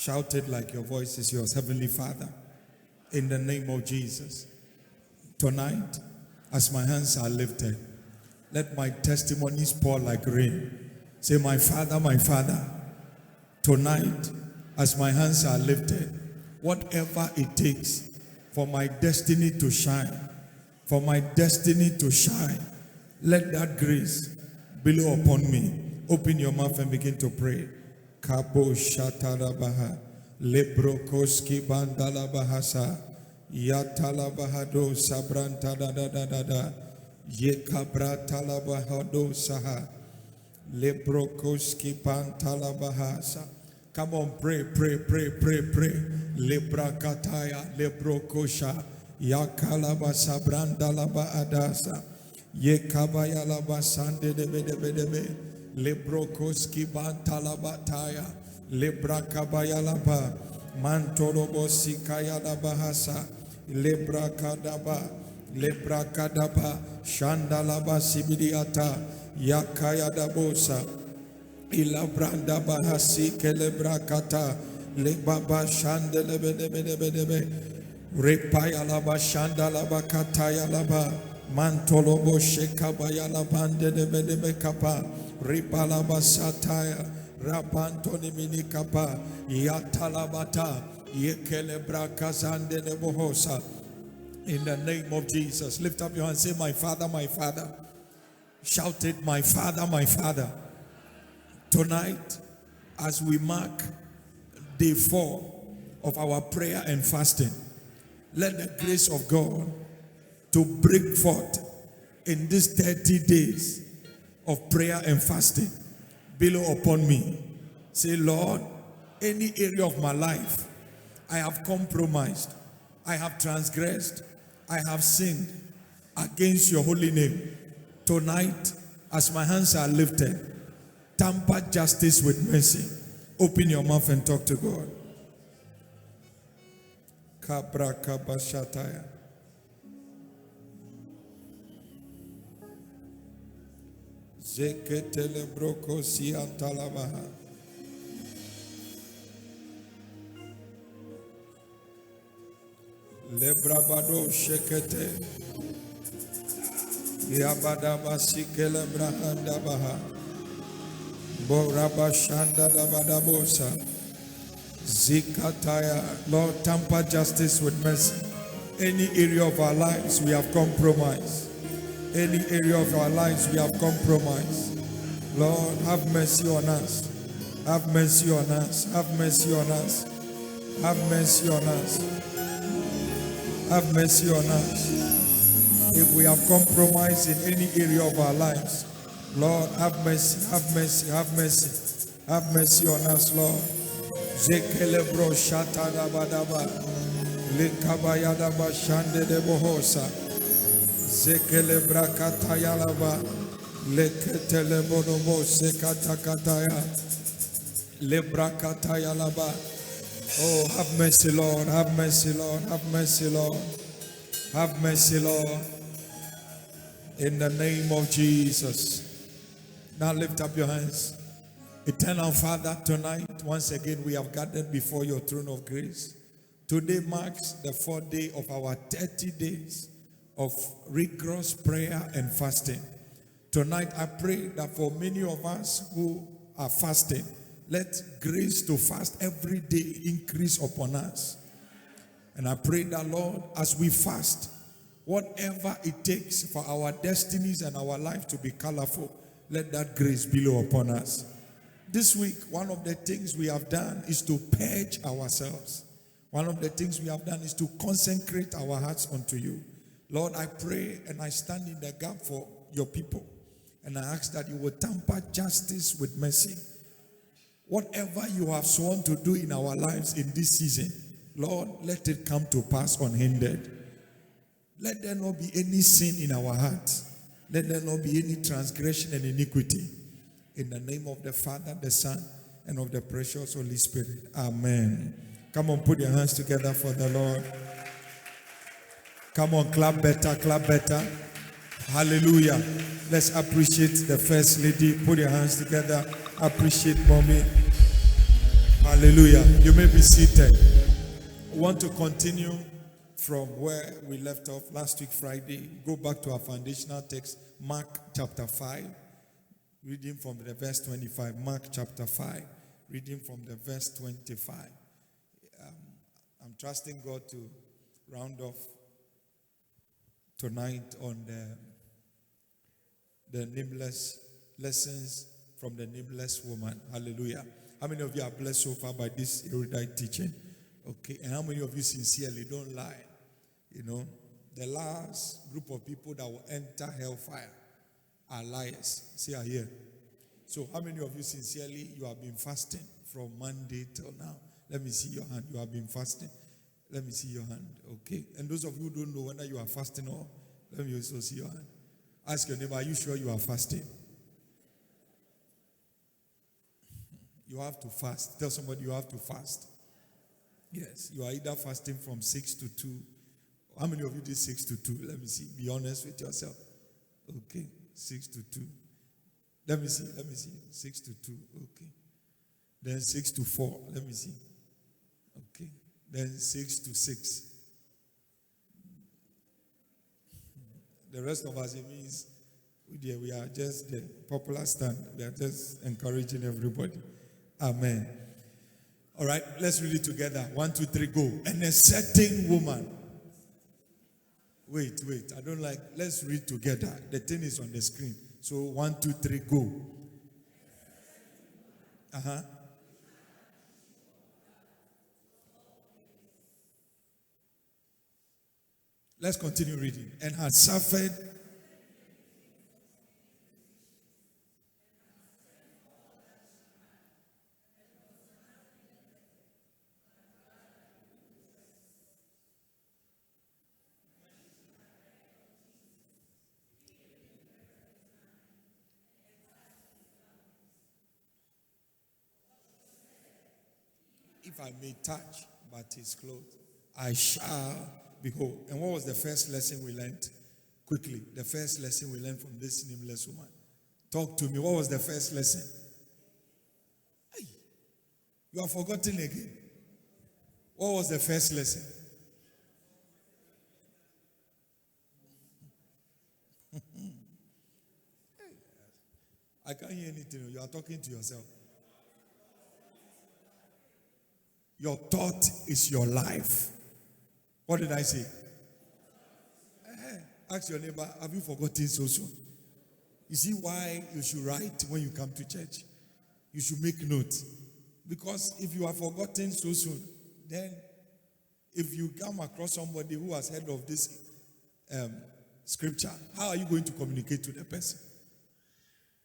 Shout it like your voice is yours. Heavenly Father, in the name of Jesus, tonight, as my hands are lifted, let my testimonies pour like rain. Say, my Father, tonight, as my hands are lifted, whatever it takes for my destiny to shine, let that grace below upon me. Open your mouth and begin to pray. Kabo Shatarabaha, Lebrokoski Bandalabahasa, Yatalabahado Sabranta da Yekabra Talabahado Saha, Lebrokoski Pantalabahasa. Come on, pray. Lebrakataya, Lebrokosha, Yakalaba Sabrandalaba Adasa, Yekabayalaba Sande de Lebrokoski Bantalabataya, Lebrakabayalaba, Mantorobo Sikayalabahasa, Lebrakadaba, Shandalaba Sibidiata, Yakayadabosa, Ilabranda Bahasi Kelebrakata, Lebaba Shandelebedebedebe, Repayalaba Shandalaba Katayalaba, Mantolobo Shekabayalabande de Kapa, Ripalaba Sataya, Rapantoni Minikapa, Yatalabata, Yekelebra Zande de Bohosa. In the name of Jesus, lift up your hand, say, my Father, my Father. Shout it, my Father, my Father. Tonight, as we mark day 4 of our prayer and fasting, let the grace of God to break forth in these 30 days of prayer and fasting below upon me. Say, Lord, any area of my life I have compromised, I have transgressed, I have sinned against your holy name. Tonight, as my hands are lifted, tamper justice with mercy. Open your mouth and talk to God. Kabra kabashataya. Zeketele broko siantalabaha. Lebrabado shekete. Yabadaba sikele brahanda baha. Boraba shanda dabadabosa. Zikataya. Lord, tamper justice with mercy. Any area of our lives we have compromised. Any area of our lives we have compromised. Lord, have mercy on us. Have mercy on us. Have mercy on us. Have mercy on us. Have mercy on us. If we have compromised in any area of our lives, Lord, have mercy, have mercy, have mercy. Have mercy on us, Lord. Zekelebro shatadabadaba. Lekabayadaba shande de bohosa. Zekelebra katayalaba. Leketelebonobo sekatakataya. Lebra katayalaba. Oh, have mercy, Lord. Have mercy, Lord. Have mercy, Lord. Have mercy, Lord. In the name of Jesus. Now lift up your hands. Eternal Father, tonight, once again, we have gathered before your throne of grace. Today marks the 4th day of our 30 days of rigorous prayer and fasting. Tonight, I pray that for many of us who are fasting, let grace to fast every day increase upon us. And I pray that, Lord, as we fast, whatever it takes for our destinies and our life to be colorful, let that grace below upon us. This week, one of the things we have done is to purge ourselves. One of the things we have done is to consecrate our hearts unto you. Lord, I pray and I stand in the gap for your people. And I ask that you will tamper justice with mercy. Whatever you have sworn to do in our lives in this season, Lord, let it come to pass unhindered. Let there not be any sin in our hearts. Let there not be any transgression and iniquity. In the name of the Father, the Son, and of the precious Holy Spirit. Amen. Come on, put your hands together for the Lord. Come on, clap better, clap better. Hallelujah. Let's appreciate the First Lady. Put your hands together. Appreciate Mommy. Hallelujah. You may be seated. I want to continue from where we left off last week, Friday. Go back to our foundational text, Mark chapter 5, reading from the verse 25. Mark chapter 5, reading from the verse 25. I'm trusting God to round off tonight on the nameless lessons from the nameless woman. Hallelujah. How many of you are blessed so far by this erudite teaching? Okay. And how many of you sincerely don't lie? You know, the last group of people that will enter hellfire are liars. See, are here. So how many of you sincerely, you have been fasting from Monday till now? Let me see your hand. You have been fasting. Let me see your hand. Okay. And those of you who don't know whether you are fasting or, let me also see your hand. Ask your neighbor, are you sure you are fasting? You have to fast. Tell somebody you have to fast. Yes. You are either fasting from 6 to 2. How many of you did 6 to 2? Let me see. Be honest with yourself. Okay. 6 to 2. Let me see. 6 to 2. Okay. Then 6 to 4. Let me see. Okay. Then 6 to 6. The rest of us, it means we are just the popular stand. We are just encouraging everybody. Amen. All right, let's read it together. 1, 2, 3, go. And a certain woman. Wait. I don't like. Let's read together. The thing is on the screen. So 1, 2, 3, go. Let's continue reading. And had suffered. If I may touch but his clothes, I shall be whole. And what was the first lesson we learned? Quickly, the first lesson we learned from this nameless woman. Talk to me. What was the first lesson? Hey, you have forgotten again. What was the first lesson? I can't hear anything. You are talking to yourself. Your thought is your life. What did I say? Ask your neighbor, have you forgotten so soon? You see why you should write when you come to church? You should make notes. Because if you have forgotten so soon, then if you come across somebody who has heard of this scripture, how are you going to communicate to the person?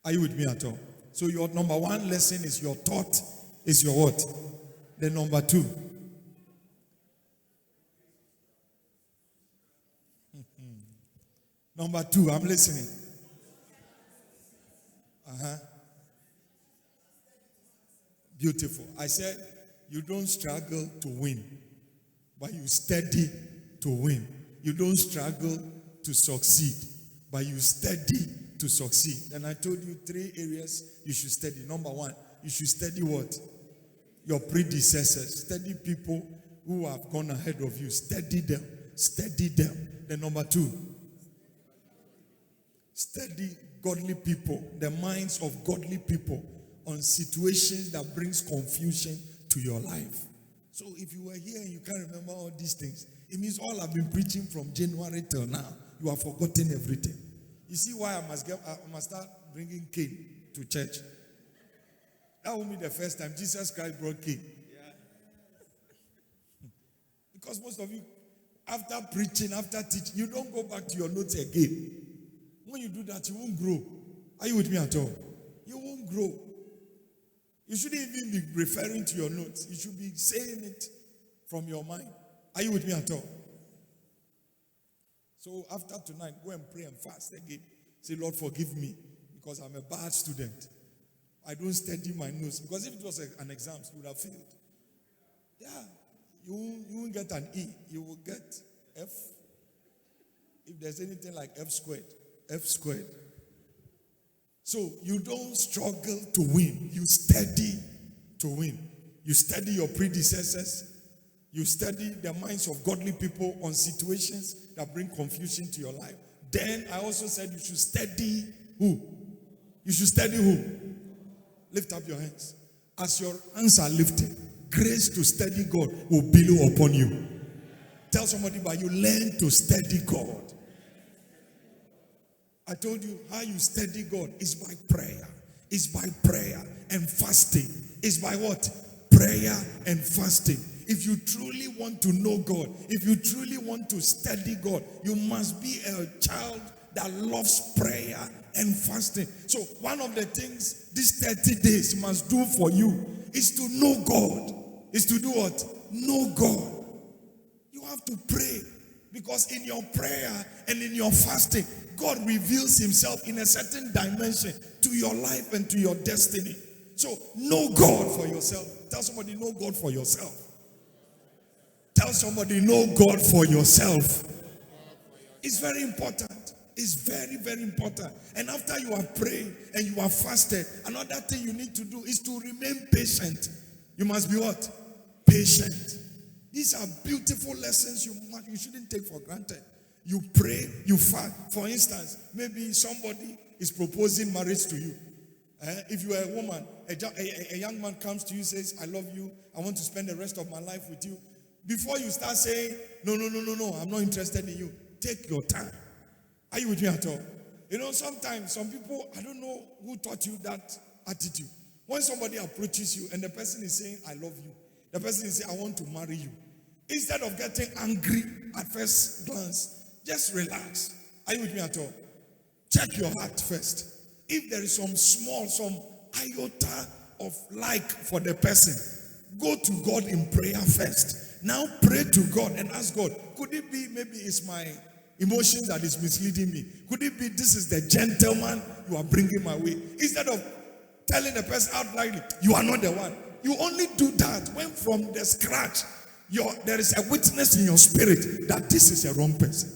Are you with me at all? So your number one lesson is your thought is your what? Then number 2. Number 2, I'm listening. Beautiful. I said, you don't struggle to win, but you study to win. You don't struggle to succeed, but you study to succeed. And I told you 3 areas you should study. Number 1, you should study what? Your predecessors. Study people who have gone ahead of you. Study them. Study them. Then number 2, study godly people, the minds of godly people on situations that brings confusion to your life. So if you were here and you can't remember all these things, it means all I've been preaching from January till now, you have forgotten everything. You see why I must start bringing Cain to church. That will be the first time Jesus Christ brought Cain. Because most of you, after preaching, after teaching, you don't go back to your notes again. When you do that, you won't grow. Are you with me at all? You won't grow. You shouldn't even be referring to your notes. You should be saying it from your mind. Are you with me at all? So after tonight, go and pray and fast again. Say, Lord, forgive me because I'm a bad student. I don't study my notes. Because if it was an exam, you would have failed. Yeah. You won't get an E. You will get F. If there's anything like F squared. F squared. So you don't struggle to win. You study to win. You study your predecessors. You study the minds of godly people on situations that bring confusion to your life. Then I also said you should study who? You should study who? Lift up your hands. As your hands are lifted, grace to study God will billow upon you. Tell somebody, but you learn to study God. I told you how you study God is by prayer. It's by prayer and fasting. It's by what? Prayer and fasting. If you truly want to know God, if you truly want to study God, you must be a child that loves prayer and fasting. So one of the things these 30 days must do for you is to know God. Is to do what? Know God. You have to pray, because in your prayer and in your fasting, God reveals himself in a certain dimension to your life and to your destiny. So know God for yourself. Tell somebody, know God for yourself. Tell somebody, know God for yourself. It's very important. It's very, very important. And after you have prayed and you have fasted, another thing you need to do is to remain patient. You must be what? Patient. These are beautiful lessons you shouldn't take for granted. You pray, you fast. For instance, maybe somebody is proposing marriage to you. If you are a woman, a young man comes to you, says, I love you, I want to spend the rest of my life with you. Before you start saying, no, I'm not interested in you, take your time. Are you with me at all? You know, sometimes some people, I don't know who taught you that attitude. When somebody approaches you and the person is saying, I love you, the person is saying, I want to marry you. Instead of getting angry at first glance, just relax. Are you with me at all? Check your heart first. If there is some iota of like for the person, go to God in prayer first. Now pray to God and ask God, could it be maybe it's my emotions that is misleading me? Could it be this is the gentleman you are bringing my way? Instead of telling the person outrightly, you are not the one. You only do that when from the scratch, there is a witness in your spirit that this is a wrong person.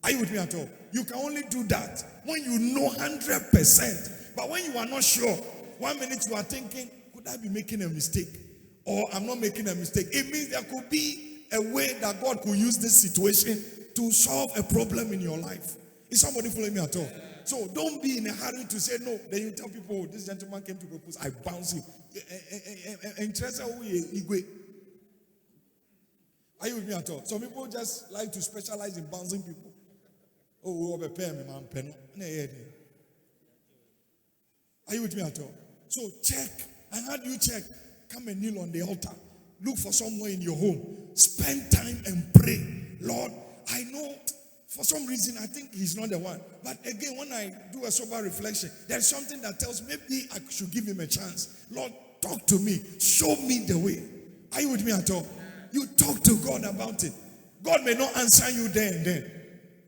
Are you with me at all? You can only do that when you know 100%. But when you are not sure, 1 minute you are thinking, could I be making a mistake? Or I'm not making a mistake. It means there could be a way that God could use this situation to solve a problem in your life. Is somebody following me at all? So don't be in a hurry to say no. Then you tell people, oh, this gentleman came to propose, I bounce him. Are you with me at all? Some people just like to specialize in bouncing people. Oh, are you with me at all? So check. And how do you check? Come and kneel on the altar. Look for somewhere in your home. Spend time and pray. Lord, I know for some reason I think he's not the one. But again, when I do a sober reflection, there's something that tells me maybe I should give him a chance. Lord, talk to me. Show me the way. Are you with me at all? You talk to God about it. God may not answer you there and then.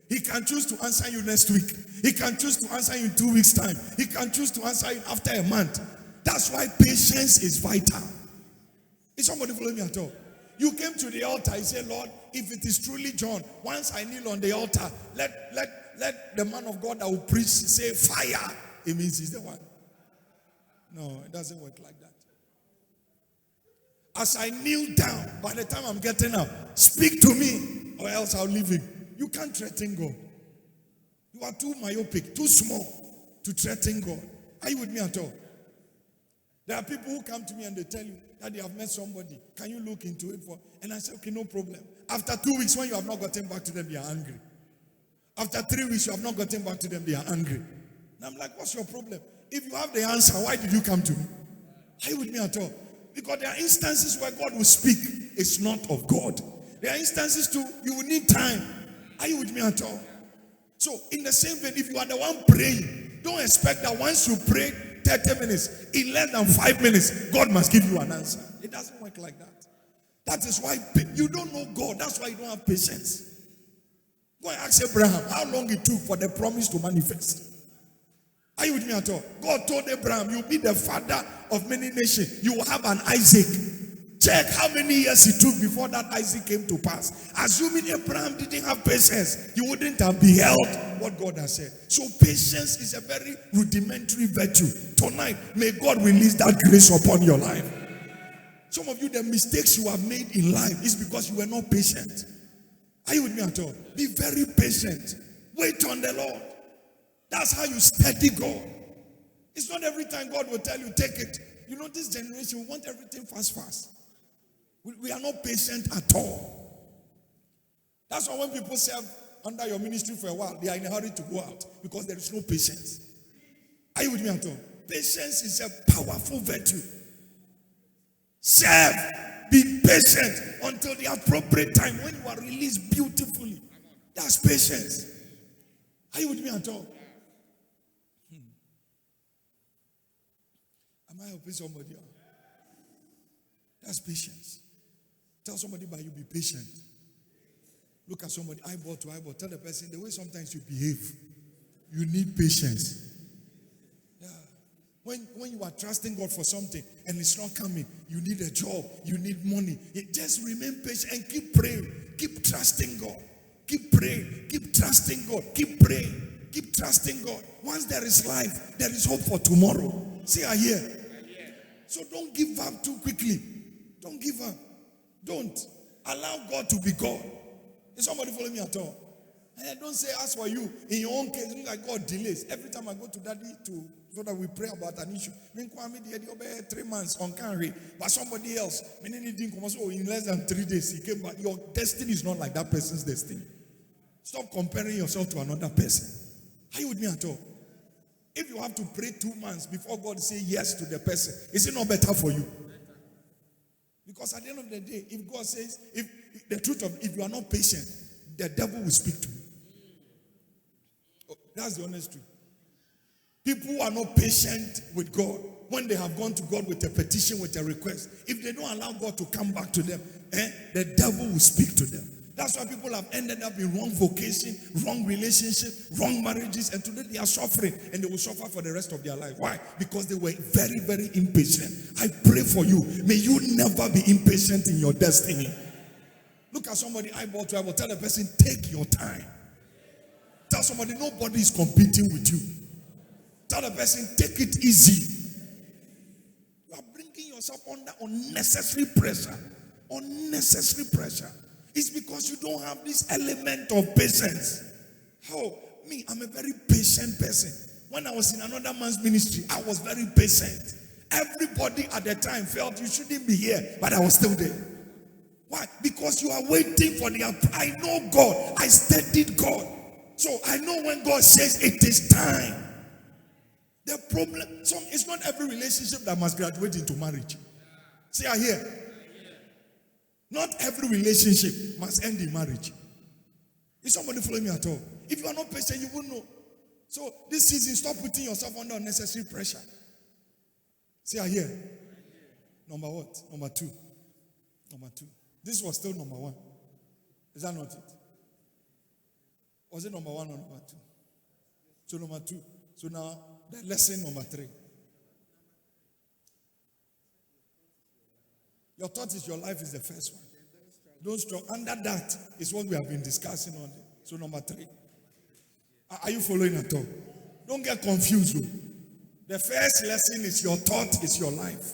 He can choose to answer you next week. He can choose to answer you in 2 weeks' time. He can choose to answer you after a month. That's why patience is vital. Is somebody following me at all? You came to the altar, you say, Lord, if it is truly John, once I kneel on the altar, let the man of God that will preach say fire. It means he's the one. No, it doesn't work like that. As I kneel down, by the time I'm getting up, speak to me or else I'll leave him. You can't threaten God. You are too myopic, too small to threaten God. Are you with me at all? There are people who come to me and they tell you that they have met somebody. Can you look into it for? And I say, okay, no problem. After 2 weeks, when you have not gotten back to them, they are angry. After 3 weeks, you have not gotten back to them, they are angry. And I'm like, what's your problem? If you have the answer, why did you come to me? Are you with me at all? Because there are instances where God will speak. It's not of God. There are instances too, you will need time. Are you with me at all? So, in the same vein, if you are the one praying, don't expect that once you pray 30 minutes, in less than 5 minutes, God must give you an answer. It doesn't work like that. That is why you don't know God. That's why you don't have patience. Go and ask Abraham how long it took for the promise to manifest. Are you with me at all? God told Abraham, you'll be the father of many nations. You will have an Isaac. Check how many years it took before that Isaac came to pass. Assuming Abraham didn't have patience, he wouldn't have beheld what God has said. So patience is a very rudimentary virtue. Tonight, may God release that grace upon your life. Some of you, the mistakes you have made in life is because you were not patient. Are you with me at all? Be very patient. Wait on the Lord. That's how you study God. It's not every time God will tell you, take it. You know, this generation, we want everything fast. We are not patient at all. That's why when people serve under your ministry for a while, they are in a hurry to go out because there is no patience. Are you with me at all? Patience is a powerful virtue. Serve, be patient until the appropriate time when you are released beautifully. That's patience. Are you with me at all? Am I helping somebody? That's patience. Tell somebody, but you be patient. Look at somebody eyeball to eyeball. Tell the person the way sometimes you behave, you need patience. Yeah. When you are trusting God for something and it's not coming, you need a job, you need money. Just remain patient and keep praying. Keep trusting God. Keep praying. Keep trusting God. Keep praying. Keep trusting God. Once there is life, there is hope for tomorrow. See, I hear. So don't give up too quickly. Don't give up. Don't. Allow God to be God. Is somebody following me at all? And don't say, as for you, in your own case, look like God delays. Every time I go to daddy so that we pray about an issue. 3 months on Canary, but somebody else, in less than 3 days, he came back. Your destiny is not like that person's destiny. Stop comparing yourself to another person. Are you with me at all? If you have to pray 2 months before God say yes to the person, is it not better for you? Because at the end of the day, if God says, if you are not patient, the devil will speak to you. Oh, that's the honest truth. People who are not patient with God, when they have gone to God with a petition, with a request, if they don't allow God to come back to them, the devil will speak to them. That's why people have ended up in wrong vocation, wrong relationship, wrong marriages, and today they are suffering, and they will suffer for the rest of their life. Why? Because they were very, very impatient. I pray for you. May you never be impatient in your destiny. Look at somebody eyeball to eyeball. Tell the person, take your time. Tell somebody, nobody is competing with you. Tell the person, take it easy. You are bringing yourself under unnecessary pressure. Unnecessary pressure. It's because you don't have this element of patience. Oh, me, I'm a very patient person. When I was in another man's ministry, I was very patient. Everybody at the time felt you shouldn't be here, but I was still there. Why? Because you are waiting for the. I know God. I studied God. So I know when God says it is time. The problem, it's not every relationship that must graduate into marriage. See, I hear. Not every relationship must end in marriage. Is somebody following me at all? If you are not patient, you won't know. So this season, stop putting yourself under unnecessary pressure. See, I hear. Number what? Number two. Number two. This was still number one. Is that not it? Was it number one or number two? So number two. So now, the lesson number 3. Your thought is your life is the first one. Don't struggle. Under that is what we have been discussing on. So number 3. Are you following at all? Don't get confused though. The first lesson is your thought is your life.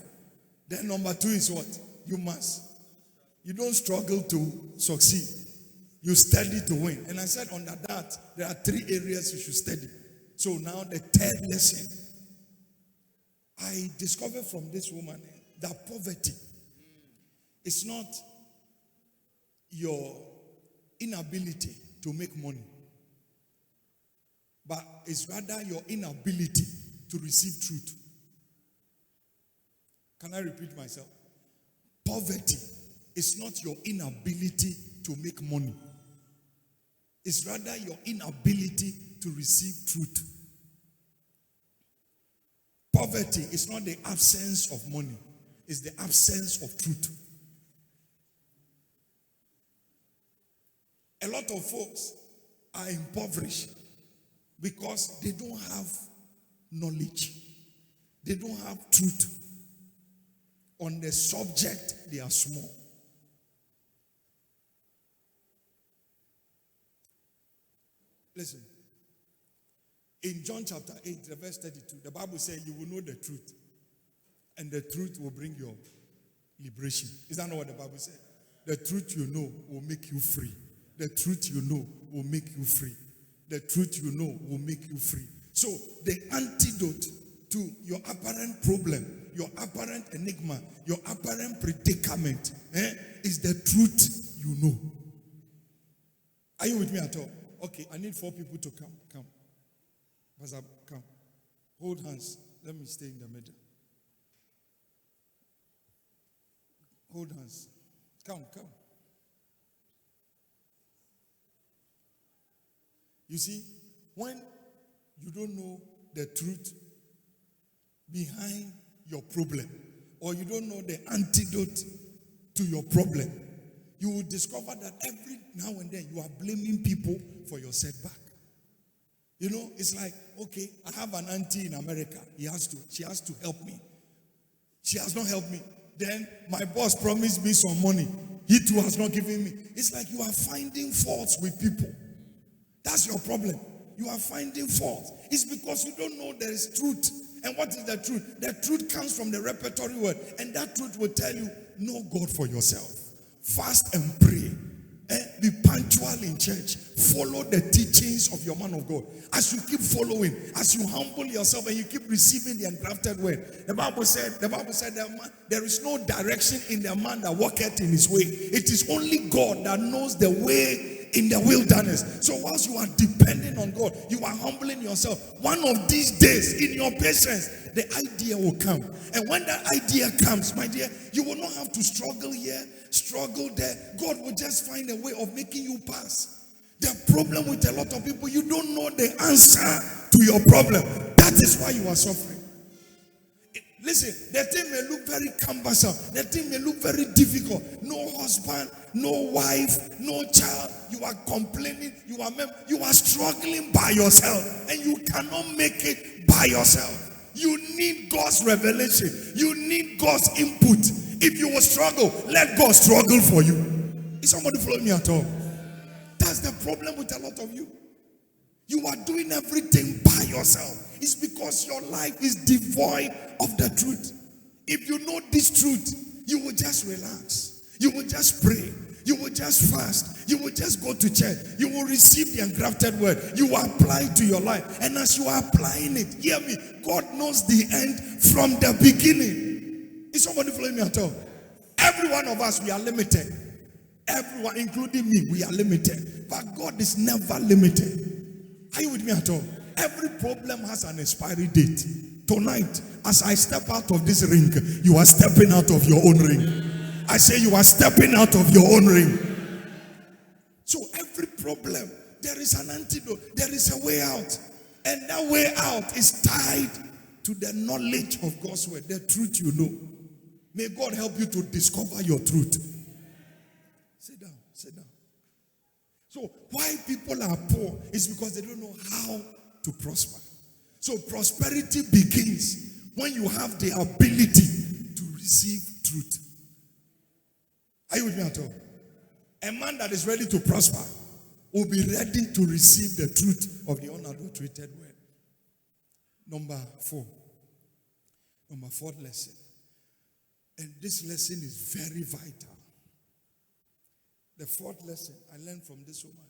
Then number 2 is what? You must. You don't struggle to succeed. You study to win. And I said under that, there are 3 areas you should study. So now the 3rd lesson. I discovered from this woman that poverty it's not your inability to make money, but it's rather your inability to receive truth. Can I repeat myself? Poverty is not your inability to make money. It's rather your inability to receive truth. Poverty is not the absence of money. It's the absence of truth. A lot of folks are impoverished because they don't have knowledge. They don't have truth. On the subject, they are small. Listen. In John chapter 8, the verse 32, the Bible says you will know the truth. And the truth will bring you up. liberation. Is that not what the Bible said? The truth you know will make you free. The truth you know will make you free. The truth you know will make you free. So the antidote to your apparent problem, your apparent enigma, your apparent predicament, is the truth you know. Are you with me at all? Okay, I need 4 people to come. Come. Pastor, come. Hold hands. Let me stay in the middle. Hold hands. Come. You see, when you don't know the truth behind your problem, or you don't know the antidote to your problem, you will discover that every now and then you are blaming people for your setback. You know, it's like, okay, I have an auntie in America. She has to help me. She has not helped me. Then my boss promised me some money. He too has not given me. It's like you are finding faults with people. That's your problem. You are finding faults. It's because you don't know there is truth. And what is the truth? The truth comes from the repertory word. And that truth will tell you, know God for yourself. Fast and pray. Be punctual in church. Follow the teachings of your man of God. As you keep following, as you humble yourself and you keep receiving the engrafted word. The Bible said there is no direction in the man that walketh in his way. It is only God that knows the way in the wilderness. So whilst you are depending on God, you are humbling yourself. One of these days, in your patience, the idea will come. And when that idea comes, my dear, you will not have to struggle here, struggle there. God will just find a way of making you pass. The problem with a lot of people, you don't know the answer to your problem. That is why you are suffering. Listen, the thing may look very cumbersome. The thing may look very difficult. No husband, no wife, no child. You are complaining. You are struggling by yourself. And you cannot make it by yourself. You need God's revelation. You need God's input. If you will struggle, let God struggle for you. Is somebody following me at all? That's the problem with a lot of you. You are doing everything by yourself. It's because your life is devoid of the truth. If you know this truth, you will just relax. You will just pray. You will just fast. You will just go to church. You will receive the engrafted word. You will apply it to your life. And as you are applying it, hear me, God knows the end from the beginning. Is somebody following me at all? Every one of us, we are limited. Everyone, including me, we are limited. But God is never limited. Are you with me at all? Every problem has an expiry date. Tonight, as I step out of this ring, you are stepping out of your own ring. I say you are stepping out of your own ring. So every problem, there is an antidote. There is a way out. And that way out is tied to the knowledge of God's word, the truth you know. May God help you to discover your truth. Sit down, sit down. So why people are poor is because they don't know how to prosper. So prosperity begins when you have the ability to receive truth. Are you with me at all? A man that is ready to prosper will be ready to receive the truth of the unadulterated word. Number 4. Number 4th lesson. And this lesson is very vital. The 4th lesson I learned from this woman.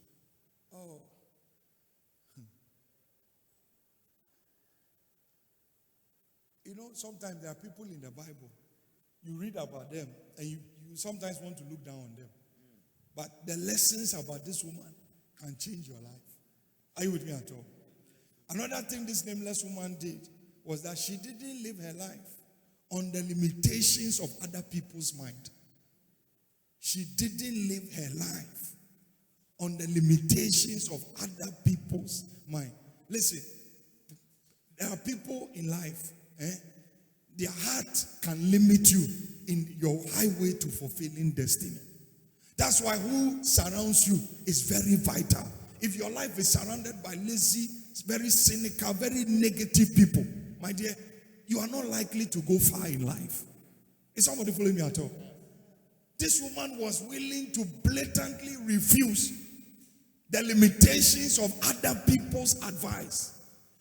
Oh. You know, sometimes there are people in the Bible. You read about them and you sometimes want to look down on them. But the lessons about this woman can change your life. Are you with me at all? Another thing this nameless woman did was that she didn't live her life on the limitations of other people's mind. She didn't live her life on the limitations of other people's mind. Listen, there are people in life, their heart can limit you in your highway to fulfilling destiny. That's why who surrounds you is very vital. If your life is surrounded by lazy, very cynical, very negative people, my dear, you are not likely to go far in life. Is somebody following me at all? This woman was willing to blatantly refuse the limitations of other people's advice.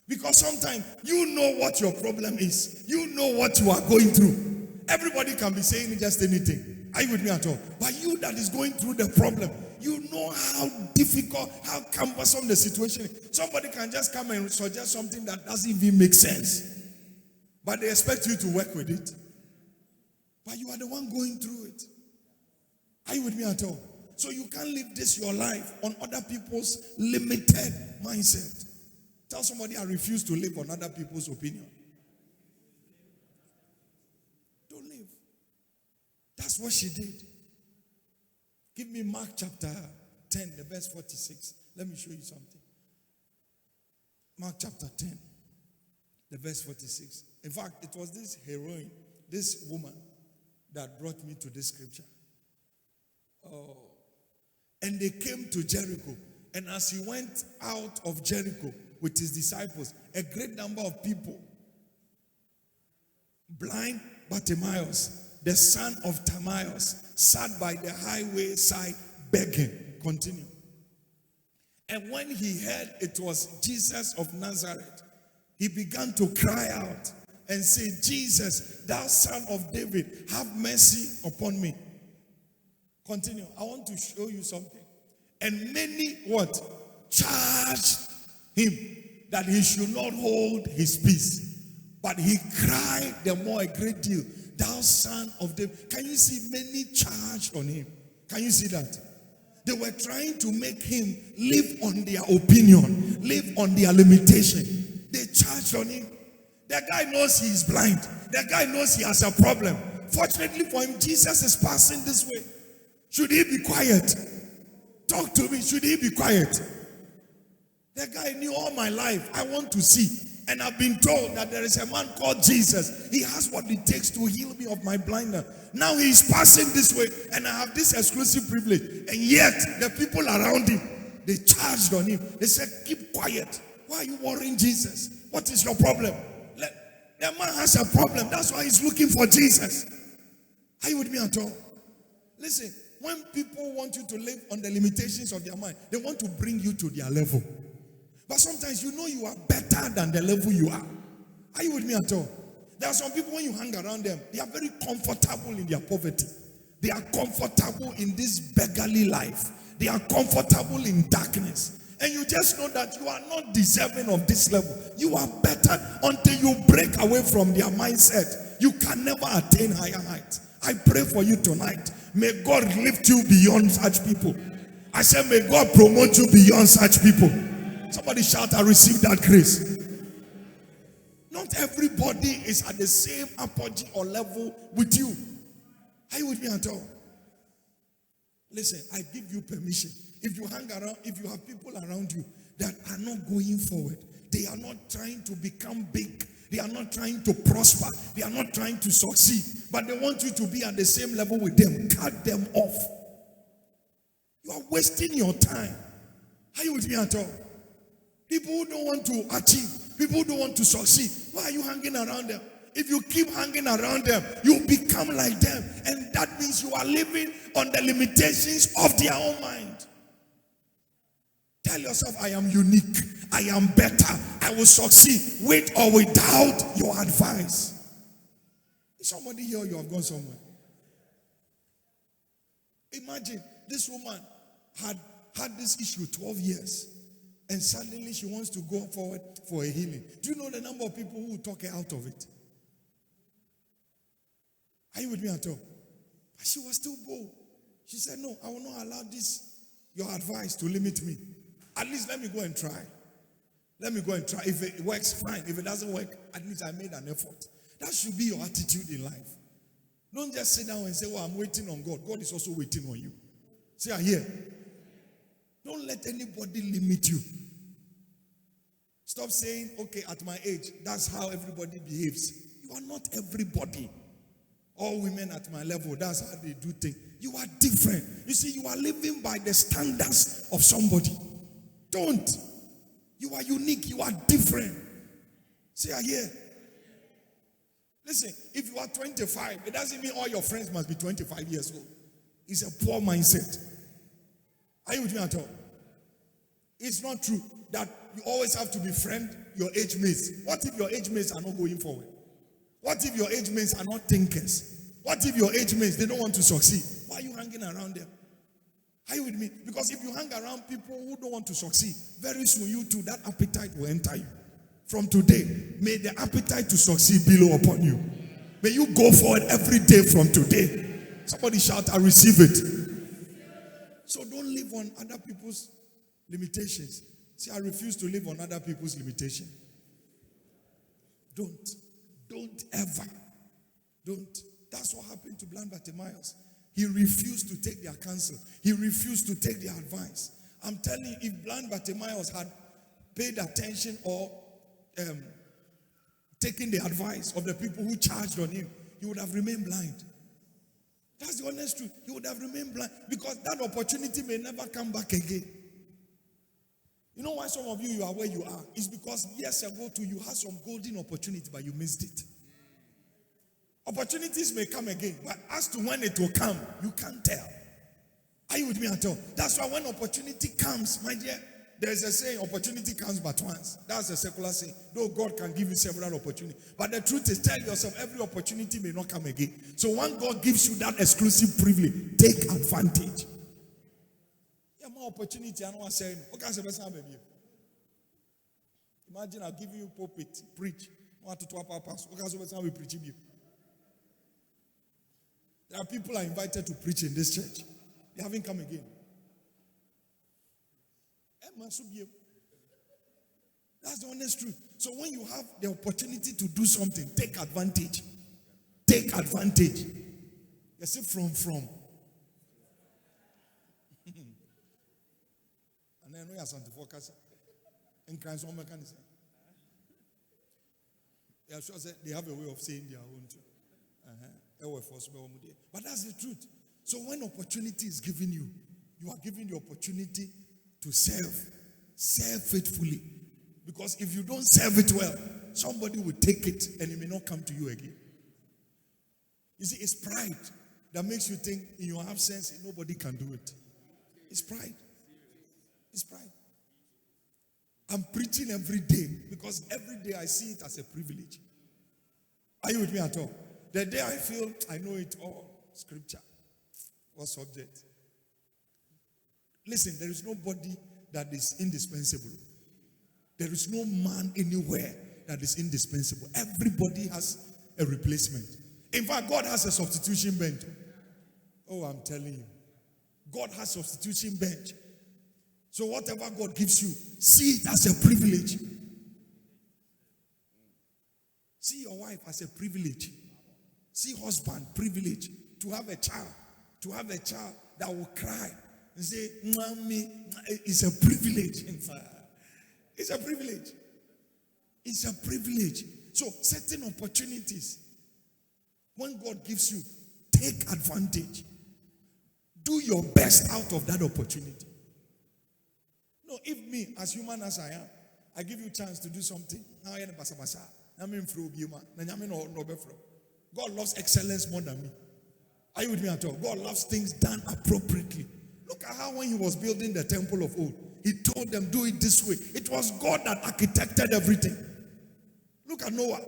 Because sometimes you know what your problem is. You know what you are going through. Everybody can be saying just anything. Are you with me at all? But you that is going through the problem, you know how difficult, how cumbersome the situation is. Somebody can just come and suggest something that doesn't even make sense, but they expect you to work with it. But you are the one going through it. Are you with me at all? So you can't live this your life on other people's limited mindset. Tell somebody, I refuse to live on other people's opinion. Don't live. That's what she did. Give me Mark chapter 10, the verse 46. Let me show you something. Mark chapter 10, the verse 46. In fact, it was this heroine, this woman, that brought me to this scripture. Oh. And they came to Jericho. And as he went out of Jericho with his disciples, a great number of people, blind Bartimaeus, the son of Timaeus, sat by the highway side begging. Continue. And when he heard it was Jesus of Nazareth, he began to cry out and say, Jesus, thou son of David, have mercy upon me. Continue. I want to show you something. And many what? Charged him that he should not hold his peace. But he cried the more a great deal, thou son of David. Can you see many charged on him? Can you see that? They were trying to make him live on their opinion, live on their limitation. They charged on him. The guy knows he is blind. The guy knows he has a problem. Fortunately for him, Jesus is passing this way. Should he be quiet? Talk to me. Should he be quiet? The guy knew all my life. I want to see. And I've been told that there is a man called Jesus. He has what it takes to heal me of my blindness. Now he is passing this way. And I have this exclusive privilege. And yet, the people around him, they charged on him. They said, keep quiet. Why are you worrying Jesus? What is your problem? The man has a problem. That's why he's looking for Jesus. Are you with me at all? Listen, when people want you to live on the limitations of their mind, they want to bring you to their level. But sometimes you know you are better than the level you are. Are you with me at all? There are some people, when you hang around them, they are very comfortable in their poverty. They are comfortable in this beggarly life. They are comfortable in darkness. And you just know that you are not deserving of this level. You are better until you break away from their mindset. You can never attain higher heights. I pray for you tonight. May God lift you beyond such people. I said, may God promote you beyond such people. Somebody shout, I receive that grace. Not everybody is at the same apogee or level with you. Are you with me at all? Listen, I give you permission. If you hang around, if you have people around you that are not going forward, they are not trying to become big, they are not trying to prosper, they are not trying to succeed, but they want you to be at the same level with them, cut them off. You are wasting your time. Are you with me at all? People who don't want to achieve, people who don't want to succeed, why are you hanging around them? If you keep hanging around them, you become like them. And that means you are living on the limitations of their own mind. Tell yourself, I am unique. I am better. I will succeed with or without your advice. Is somebody here, you have gone somewhere? Imagine this woman had this issue 12 years. And suddenly she wants to go forward for a healing. Do you know the number of people who will talk her out of it? Are you with me at all? But she was still bold. She said, no, I will not allow this, your advice, to limit me. At least let me go and try. Let me go and try. If it works, fine. If it doesn't work, at least I made an effort. That should be your attitude in life. Don't just sit down and say, well, I'm waiting on God. God is also waiting on you. See, I hear. Don't let anybody limit you. Stop saying, okay, at my age, that's how everybody behaves. You are not everybody. All women at my level, that's how they do things. You are different. You see, you are living by the standards of somebody. Don't. You are unique. You are different. See, I hear. Listen, if you are 25, it doesn't mean all your friends must be 25 years old. It's a poor mindset. Are you with me at all? It's not true that you always have to befriend your age mates. What if your age mates are not going forward? What if your age mates are not thinkers? What if your age mates, they don't want to succeed? Why are you hanging around them? Are you with me? Because if you hang around people who don't want to succeed, very soon you too, that appetite will enter you. From today, may the appetite to succeed billow upon you. May you go forward every day from today. Somebody shout, I receive it. So don't live on other people's limitations. See, I refuse to live on other people's limitation. Don't ever. Don't. That's what happened to blind Bartimaeus. He refused to take their counsel. He refused to take their advice. I'm telling you, if blind Bartimaeus had paid attention or taken the advice of the people who charged on him, he would have remained blind. That's the honest truth. He would have remained blind because that opportunity may never come back again. You know why some of you are where you are? It's because years ago too, you had some golden opportunity, but you missed it. Opportunities may come again, but as to when it will come, you can't tell. Are you with me at all? That's why when opportunity comes, my dear, there's a saying, opportunity comes but once. That's a secular saying. Though God can give you several opportunities. But the truth is, tell yourself, every opportunity may not come again. So when God gives you that exclusive privilege, take advantage. Yeah, more opportunity, I know what I'm saying. Imagine I'll give you pulpit, preach. There are people are invited to preach in this church. They haven't come again. That's the honest truth. So when you have the opportunity to do something, take advantage. Take advantage. You see, from. And then we are something to focus. And can some mechanism. They are sure they have a way of saying their own too. But that's the truth. So when opportunity is given you, you are given the opportunity to serve. Serve faithfully. Because if you don't serve it well, somebody will take it and it may not come to you again. You see, it's pride that makes you think in your absence, nobody can do it. It's pride. It's pride. I'm preaching every day because every day I see it as a privilege. Are you with me at all? The day I feel I know it all, scripture or subject. Listen, there is nobody that is indispensable. There is no man anywhere that is indispensable. Everybody has a replacement. In fact, God has a substitution bench. Oh, I'm telling you. God has substitution bench. So whatever God gives you, see it as a privilege. See your wife as a privilege. See husband, privilege. To have a child. To have a child that will cry and say, Mommy, it's a privilege. In fact, it's a privilege. It's a privilege. So certain opportunities, when God gives you, take advantage. Do your best out of that opportunity. No, if me, as human as I am, I give you a chance to do something. God loves excellence more than me. Are you with me at all? God loves things done appropriately. Look at how when he was building the temple of old, he told them, do it this way. It was God that architected everything. Look at Noah.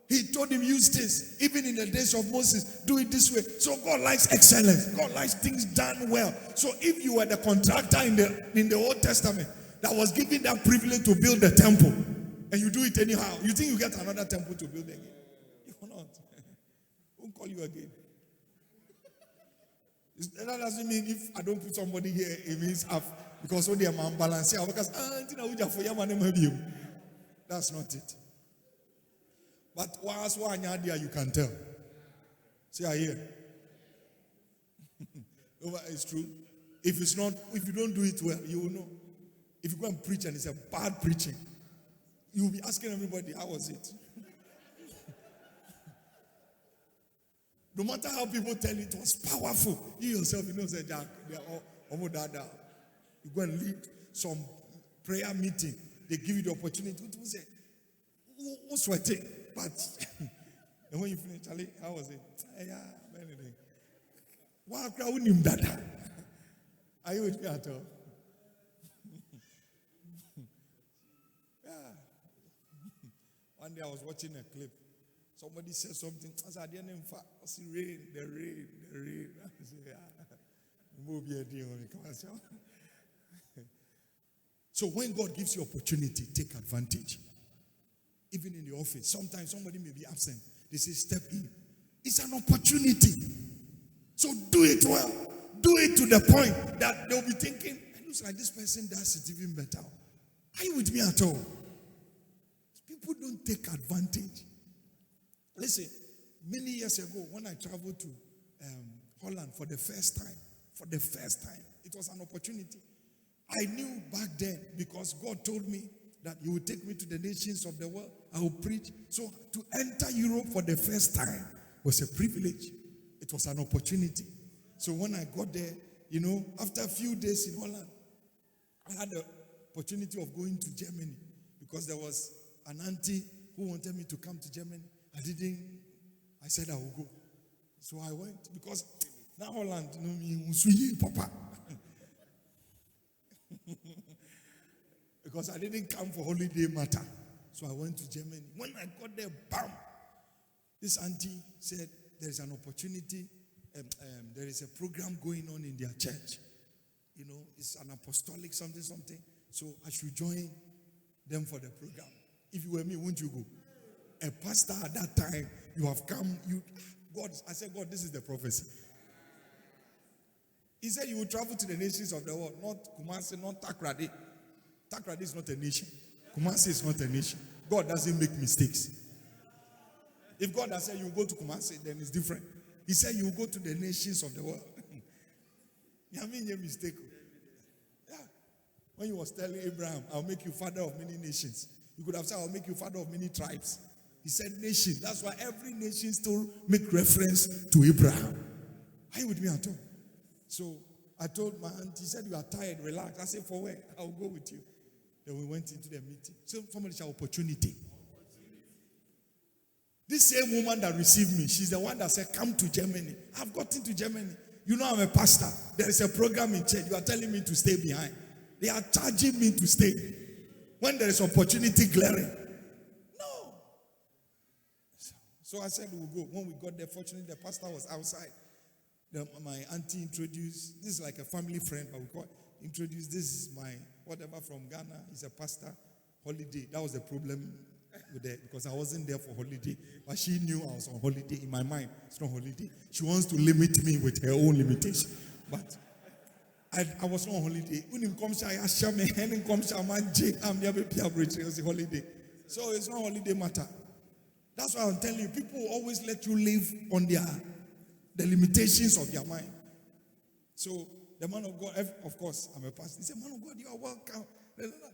He told him, use this. Even in the days of Moses, do it this way. So God likes excellence. God likes things done well. So if you were the contractor in the Old Testament that was given that privilege to build the temple, and you do it anyhow, you think you get another temple to build again? You will not. Won't call you again. That doesn't mean if I don't put somebody here, it means because only a man balance. That's not it. But whilst you can tell. See, I hear. It's true. If you don't do it well, you will know. If you go and preach and it's a bad preaching, you will be asking everybody, how was it? No matter how people tell you it was powerful, you yourself, you know, say, Jack, they are all dada. You go and lead some prayer meeting. They give you the opportunity to say, who's sweating? But and when you finish, Charlie, how was it? Yeah, anything. Wow, crowd him dada. Are you with me at all? Yeah. One day I was watching a clip. Somebody said something. I said, I didn't see rain, the rain. I said, so when God gives you opportunity, take advantage. Even in the office, sometimes somebody may be absent. They say, step in. It's an opportunity. So do it well. Do it to the point that they'll be thinking, it looks like this person does it even better. Are you with me at all? People don't take advantage. Listen, many years ago, when I traveled to Holland for the first time, it was an opportunity. I knew back then because God told me that He would take me to the nations of the world. I will preach. So to enter Europe for the first time was a privilege. It was an opportunity. So when I got there, after a few days in Holland, I had the opportunity of going to Germany because there was an auntie who wanted me to come to Germany. I said I will go. So I went because now Holland, Papa. Because I didn't come for holiday matter. So I went to Germany. When I got there, bam! This auntie said there is an opportunity. There is a program going on in their church. It's an apostolic something. So I should join them for the program. If you were me, wouldn't you go? A pastor at that time, you have come. I said, God, this is the prophecy. He said you will travel to the nations of the world, not Kumasi, not Takoradi. Takoradi is not a nation. Kumasi is not a nation. God doesn't make mistakes. If God has said you will go to Kumasi, then it's different. He said you will go to the nations of the world. You mean your mistake? Yeah. When he was telling Abraham, I'll make you father of many nations. You could have said, I'll make you father of many tribes. He said nation. That's why every nation still make reference to Abraham. Are you with me at all? So I told my aunt, he said, you are tired, relax. I said, for where? I'll go with you. Then we went into the meeting. So somebody said, opportunity. This same woman that received me, she's the one that said, come to Germany. I've gotten to Germany. I'm a pastor. There is a program in church. You are telling me to stay behind. They are charging me to stay. When there is opportunity glaring. No. So I said, we'll go. When we got there, fortunately, the pastor was outside. My auntie introduced, this is like a family friend, but we introduced, this is my whatever from Ghana. He's a pastor. Holiday. That was the problem with that because I wasn't there for holiday. But she knew I was on holiday. In my mind, it's not holiday. She wants to limit me with her own limitation. But I was not on holiday. When it comes to I'm never holiday. So it's not holiday matter. That's why I'm telling you, people always let you live on the limitations of your mind. So the man of God, of course, I'm a pastor. He said, man of God, you are welcome.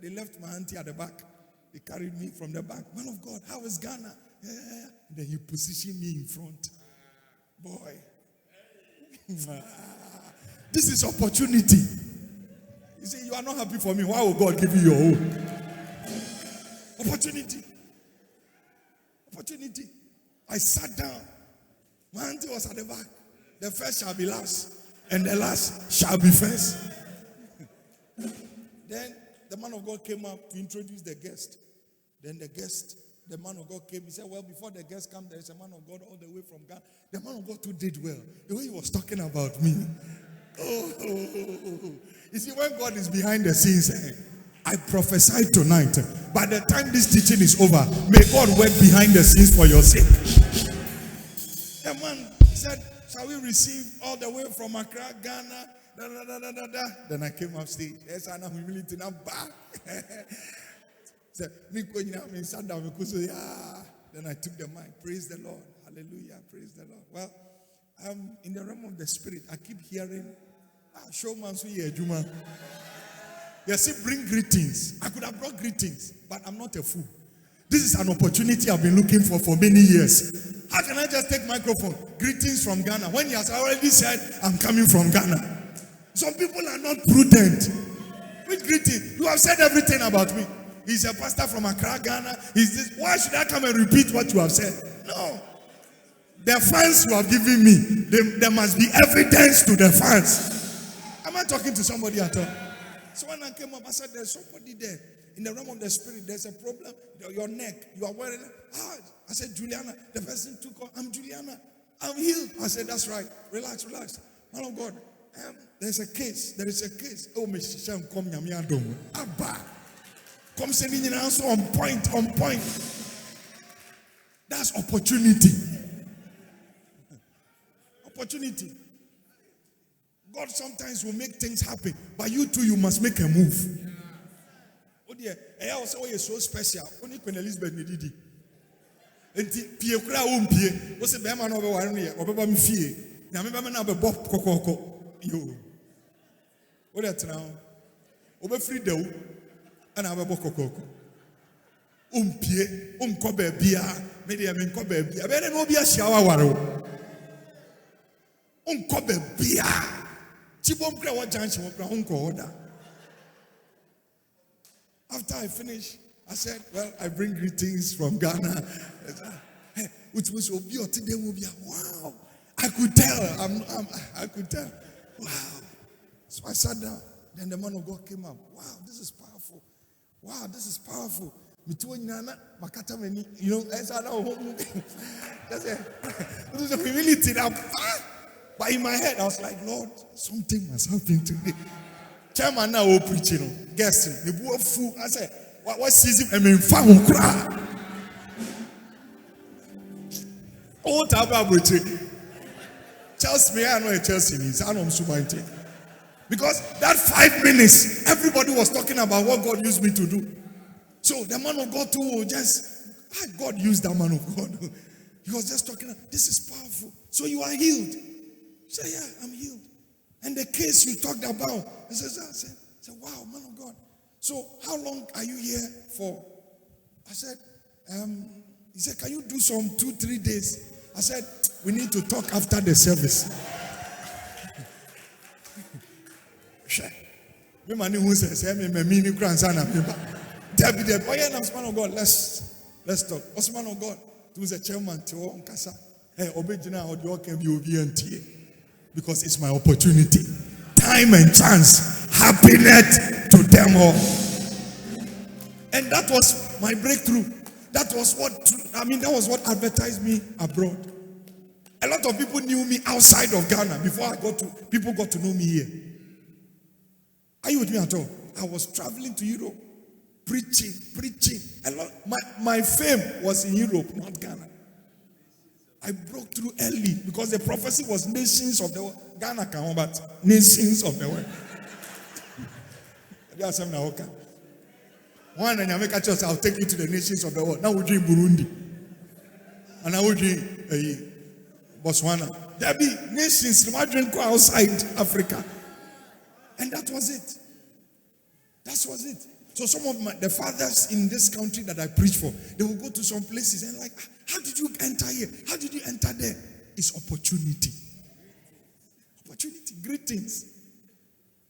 They left my auntie at the back. They carried me from the back. Man of God, how is Ghana? Yeah. Then he positioned me in front. Boy. This is opportunity. You say, you are not happy for me. Why will God give you your own? Opportunity. Opportunity. I sat down. My auntie was at the back. The first shall be last, and the last shall be first. Then the man of God came up to introduce the guest. Then the man of God came. He said, well, before the guest come, there is a man of God all the way from Ghana. The man of God too did well. The way he was talking about me. Oh. You see, when God is behind the scenes, I prophesy tonight. By the time this teaching is over, may God work behind the scenes for your sake. The man said, shall we receive all the way from Accra, Ghana? Then I came up stage. Yes, I'm humility now back. Then I took the mic. Praise the Lord. Hallelujah. Praise the Lord. Well, in the realm of the spirit, I keep hearing, showman so yeah, Juma. They say bring greetings. I could have brought greetings, but I'm not a fool. This is an opportunity I've been looking for many years. How can I just take microphone? Greetings from Ghana. When he has already said, I'm coming from Ghana. Some people are not prudent. Which greeting? You have said everything about me. He's a pastor from Accra, Ghana. He's this. Why should I come and repeat what you have said? No. The fans you have given me, there must be evidence to the fans. Am I talking to somebody at all? So when I came up, I said, there's somebody there. In the realm of the spirit, there's a problem. Your neck, you are wearing it. I said, Juliana, the person took off. I'm Juliana. I'm healed. I said, that's right. Relax. Man of God, there's a case. There is a case. Oh, Mr. Come Yamiadom. Abba. Come sending an answer on point. That's opportunity. Opportunity. God sometimes will make things happen, but you too, you must make a move. Oh dear, I also say, oh, you're so special. Only Queen Elizabeth Nedidi. And Pie Kura Pie. What's the Bama over one year? Or Baba Mfie. Now, remember now, the Bob Coco. You. What that's now? Over free dough. And I have a Coco. Pie. Kobe Bia. Maybe I mean Kobe Bia. I better no be a shower. Kobe Bia. Chibom Kra wa janchi mo kra unko order. After I finished, I said, well, I bring greetings from Ghana. Which was wow. I could tell. I could tell. Wow. So I sat down. Then the man of God came up. Wow, this is powerful. Wow, this is powerful. You know, that's a humility. But in my head, I was like, Lord, something must happen today. Chairman now preaching, guessing. The boy fool. I said, what season? I mean, found cry. Oh, Tababuchi. Chelsea, I know a Chelsea is. I know I'm super. Because that 5 minutes, everybody was talking about what God used me to do. So the man of God too, God used that man of God. He was just talking, this is powerful. So you are healed. He said, yeah, I'm healed. And the case you talked about, I said, wow, man of God. So how long are you here for? I said, he said, can you do some 2-3 days? I said, we need to talk after the service. Oh yeah, man of God, let's talk. What's man of God? Who's a chairman to Nkasa? Hey, Obejina or the can be OBNTA. Because it's my opportunity. Time and chance happened to them all. And that was my breakthrough. That was what advertised me abroad. A lot of people knew me outside of Ghana before people got to know me here. Are you with me at all? I was traveling to Europe, preaching. A lot. My fame was in Europe, not Ghana. I broke through early because the prophecy was nations of the world. Ghana can but nations of the world. One and Jamaica Church, I'll take you to the nations of the world. Now we're doing Burundi. And now we're doing Botswana. There be nations go outside Africa. And that was it. That was it. So some of the fathers in this country that I preach for, they will go to some places and like, how did you enter here? How did you enter there? It's opportunity. Opportunity. Greetings.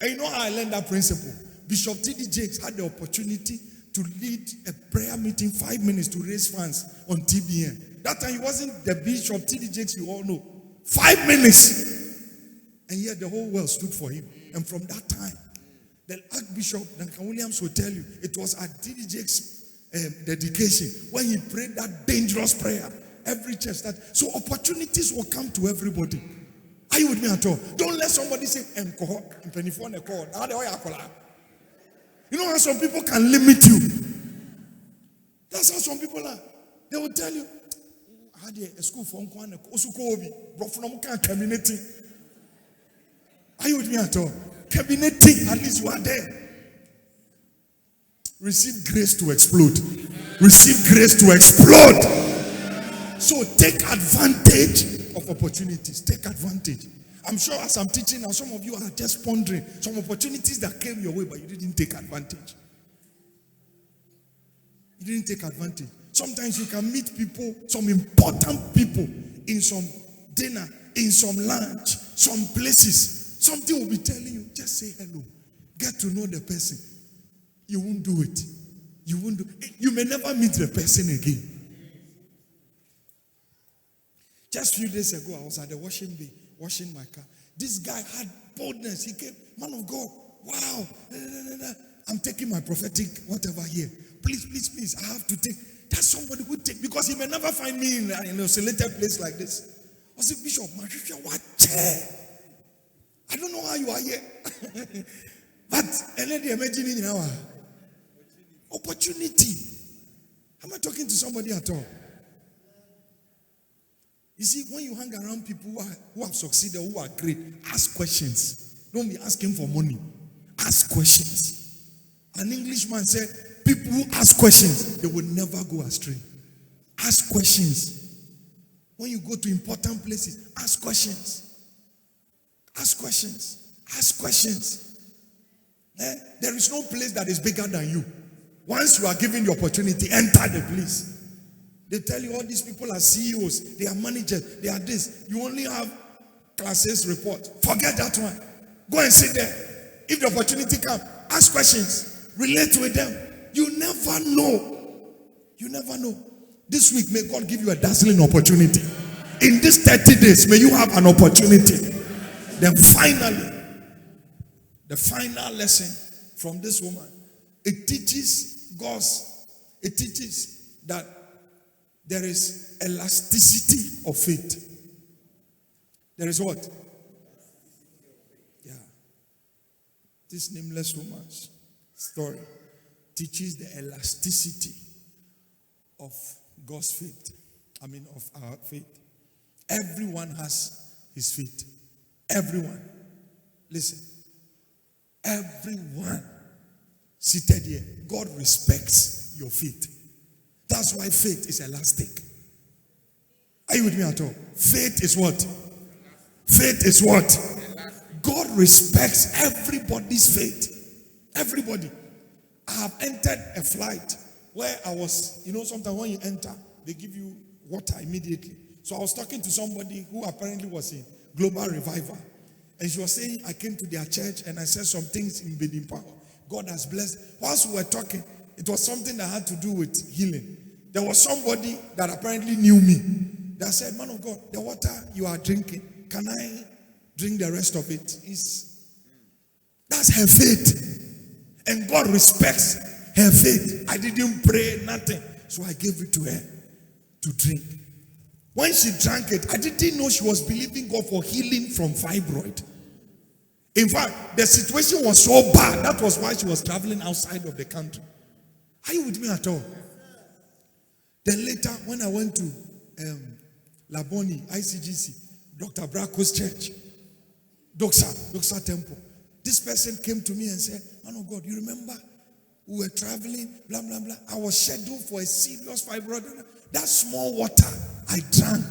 And you know how I learned that principle? Bishop T.D. Jakes had the opportunity to lead a prayer meeting 5 minutes to raise funds on TBN. That time he wasn't the Bishop T.D. Jakes you all know. 5 minutes. And yet the whole world stood for him. And from that time, the Archbishop Duncan Williams will tell you, it was at T.D. Jakes' dedication when he prayed that dangerous prayer. Every church that. So opportunities will come to everybody. Are you with me at all? Don't let somebody say, you know how some people can limit you? That's how some people are. They will tell you, I had a school for terminating. Are you with me at all? Cabinating, at least you are there. Receive grace to explode. Receive grace to explode. So take advantage of opportunities. Take advantage. I'm sure as I'm teaching now, some of you are just pondering some opportunities that came your way, but you didn't take advantage. You didn't take advantage. Sometimes you can meet people, some important people, in some dinner, in some lunch, some places. Something will be telling you, just say hello. Get to know the person. You won't do it. You won't do it. You may never meet the person again. Just a few days ago, I was at the washing bay, washing my car. This guy had boldness. He came, man of God, wow. I'm taking my prophetic whatever here. Please, please, please, I have to take. That's somebody who take, because he may never find me in an isolated place like this. I said, Bishop, what chair? I don't know how you are here. But and then imagining in our opportunity. Am I talking to somebody at all? You see, when you hang around people who have succeeded, who are great, ask questions. Don't be asking for money. Ask questions. An Englishman said, people who ask questions, they will never go astray. Ask questions. When you go to important places, ask questions. Ask questions. Ask questions. There is no place that is bigger than you. Once you are given the opportunity, enter the place. They tell you all these people are CEOs, they are managers, they are this. You only have classes report. Forget that one. Go and sit there. If the opportunity comes, ask questions. Relate with them. You never know. You never know. This week, may God give you a dazzling opportunity. In these 30 days, may you have an opportunity. Then finally, the final lesson from this woman, it teaches that there is elasticity of faith. There is what? Yeah. This nameless woman's story teaches the elasticity of God's faith. Of our faith. Everyone has his faith. Everyone. Listen. Everyone seated here, God respects your faith. That's why faith is elastic. Are you with me at all? Faith is what? Faith is what? God respects everybody's faith. Everybody. I have entered a flight where I was, sometimes when you enter, they give you water immediately. So I was talking to somebody who apparently was in Global Revival. And she was saying, I came to their church and I said some things in Benin Power. God has blessed. Whilst we were talking, it was something that had to do with healing. There was somebody that apparently knew me that said, man of God, the water you are drinking, can I drink the rest of it? That's her faith. And God respects her faith. I didn't pray, nothing. So I gave it to her to drink. When she drank it, I didn't know she was believing God for healing from fibroid. In fact, the situation was so bad. That was why she was traveling outside of the country. Are you with me at all? Then later, when I went to Laboni, ICGC, Dr. Braco's church, Doxa Temple, this person came to me and said, man of God, you remember we were traveling, blah, blah, blah. I was scheduled for a serious fibroid. That small water I drank.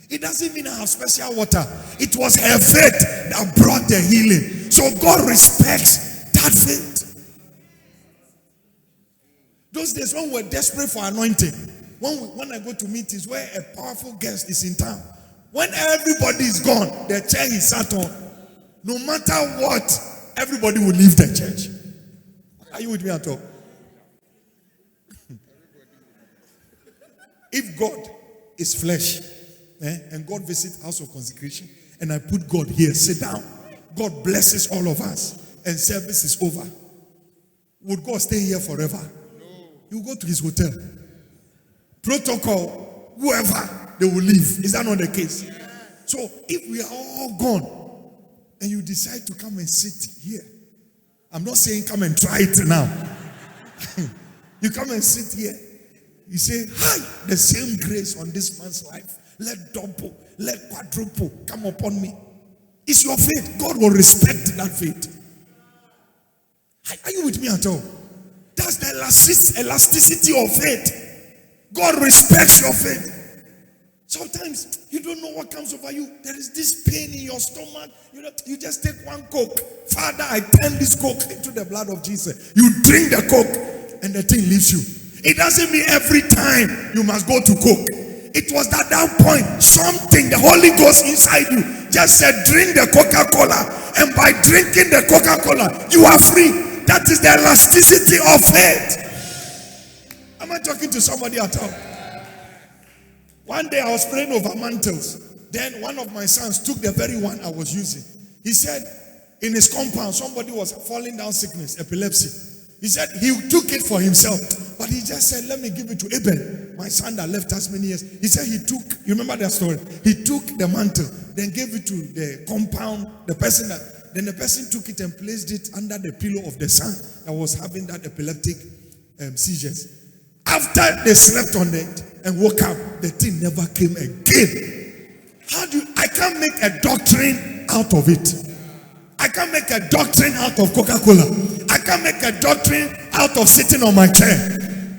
It doesn't mean I have special water. It was her faith that brought the healing. So God respects that faith. Those days when we were desperate for anointing, when I go to meetings where a powerful guest is in town, when everybody is gone, the chair he sat on, no matter what, everybody will leave the church. Are you with me at all? If God is flesh, and God visits house of consecration, and I put God here, sit down, God blesses all of us, and service is over, would God stay here forever? No. He will go to his hotel. Protocol, whoever, they will leave. Is that not the case? Yeah. So if we are all gone, and you decide to come and sit here, I'm not saying come and try it now. You come and sit here. You say, hi, the same grace on this man's life. Let double, let quadruple come upon me. It's your faith. God will respect that faith. Are you with me at all? That's the elasticity of faith. God respects your faith. Sometimes you don't know what comes over you. There is this pain in your stomach. You just take one Coke. Father, I turn this Coke into the blood of Jesus. You drink the Coke and the thing leaves you. It doesn't mean every time you must go to Coke. It was at that point, something, the Holy Ghost inside you just said, drink the Coca-Cola. And by drinking the Coca-Cola, you are free. That is the elasticity of faith. Am I talking to somebody at all? One day I was praying over mantles. Then one of my sons took the very one I was using. He said, in his compound, somebody was falling down sickness, epilepsy. He said he took it for himself. But he just said, let me give it to Abel, my son that left us many years. He said he took, you remember that story? He took the mantle, then gave it to the compound, the person that, then the person took it and placed it under the pillow of the son that was having that epileptic seizures. After they slept on it and woke up, the thing never came again. I can't make a doctrine out of it. I can't make a doctrine out of Coca-Cola. I can't make a doctrine out of sitting on my chair.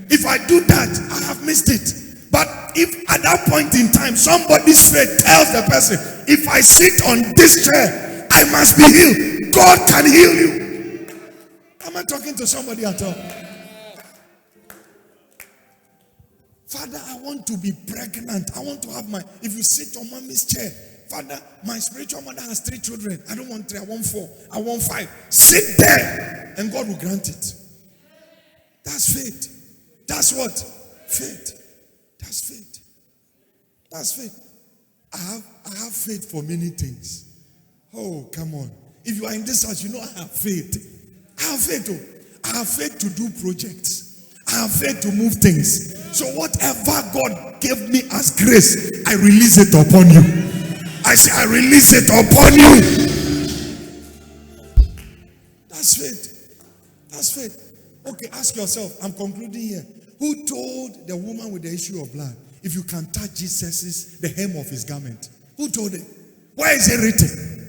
If I do that, I have missed it. But if at that point in time, somebody straight tells the person, if I sit on this chair, I must be healed. God can heal you. Am I talking to somebody at all? Father, I want to be pregnant. I want to have if you sit on mommy's chair, Father, my spiritual mother has 3 children. I don't want 3, I want 4, I want 5. Sit there and God will grant it. That's faith. That's what? Faith. That's faith. That's faith. I have faith for many things. Oh, come on. If you are in this house, you know I have faith. I have faith. Oh. I have faith to do projects. I have faith to move things. So whatever God gave me as grace, I release it upon you. I say, I release it upon you. That's faith. That's faith. Okay, ask yourself, I'm concluding here. Who told the woman with the issue of blood, if you can touch the hem of his garment? Who told it? Where is it written?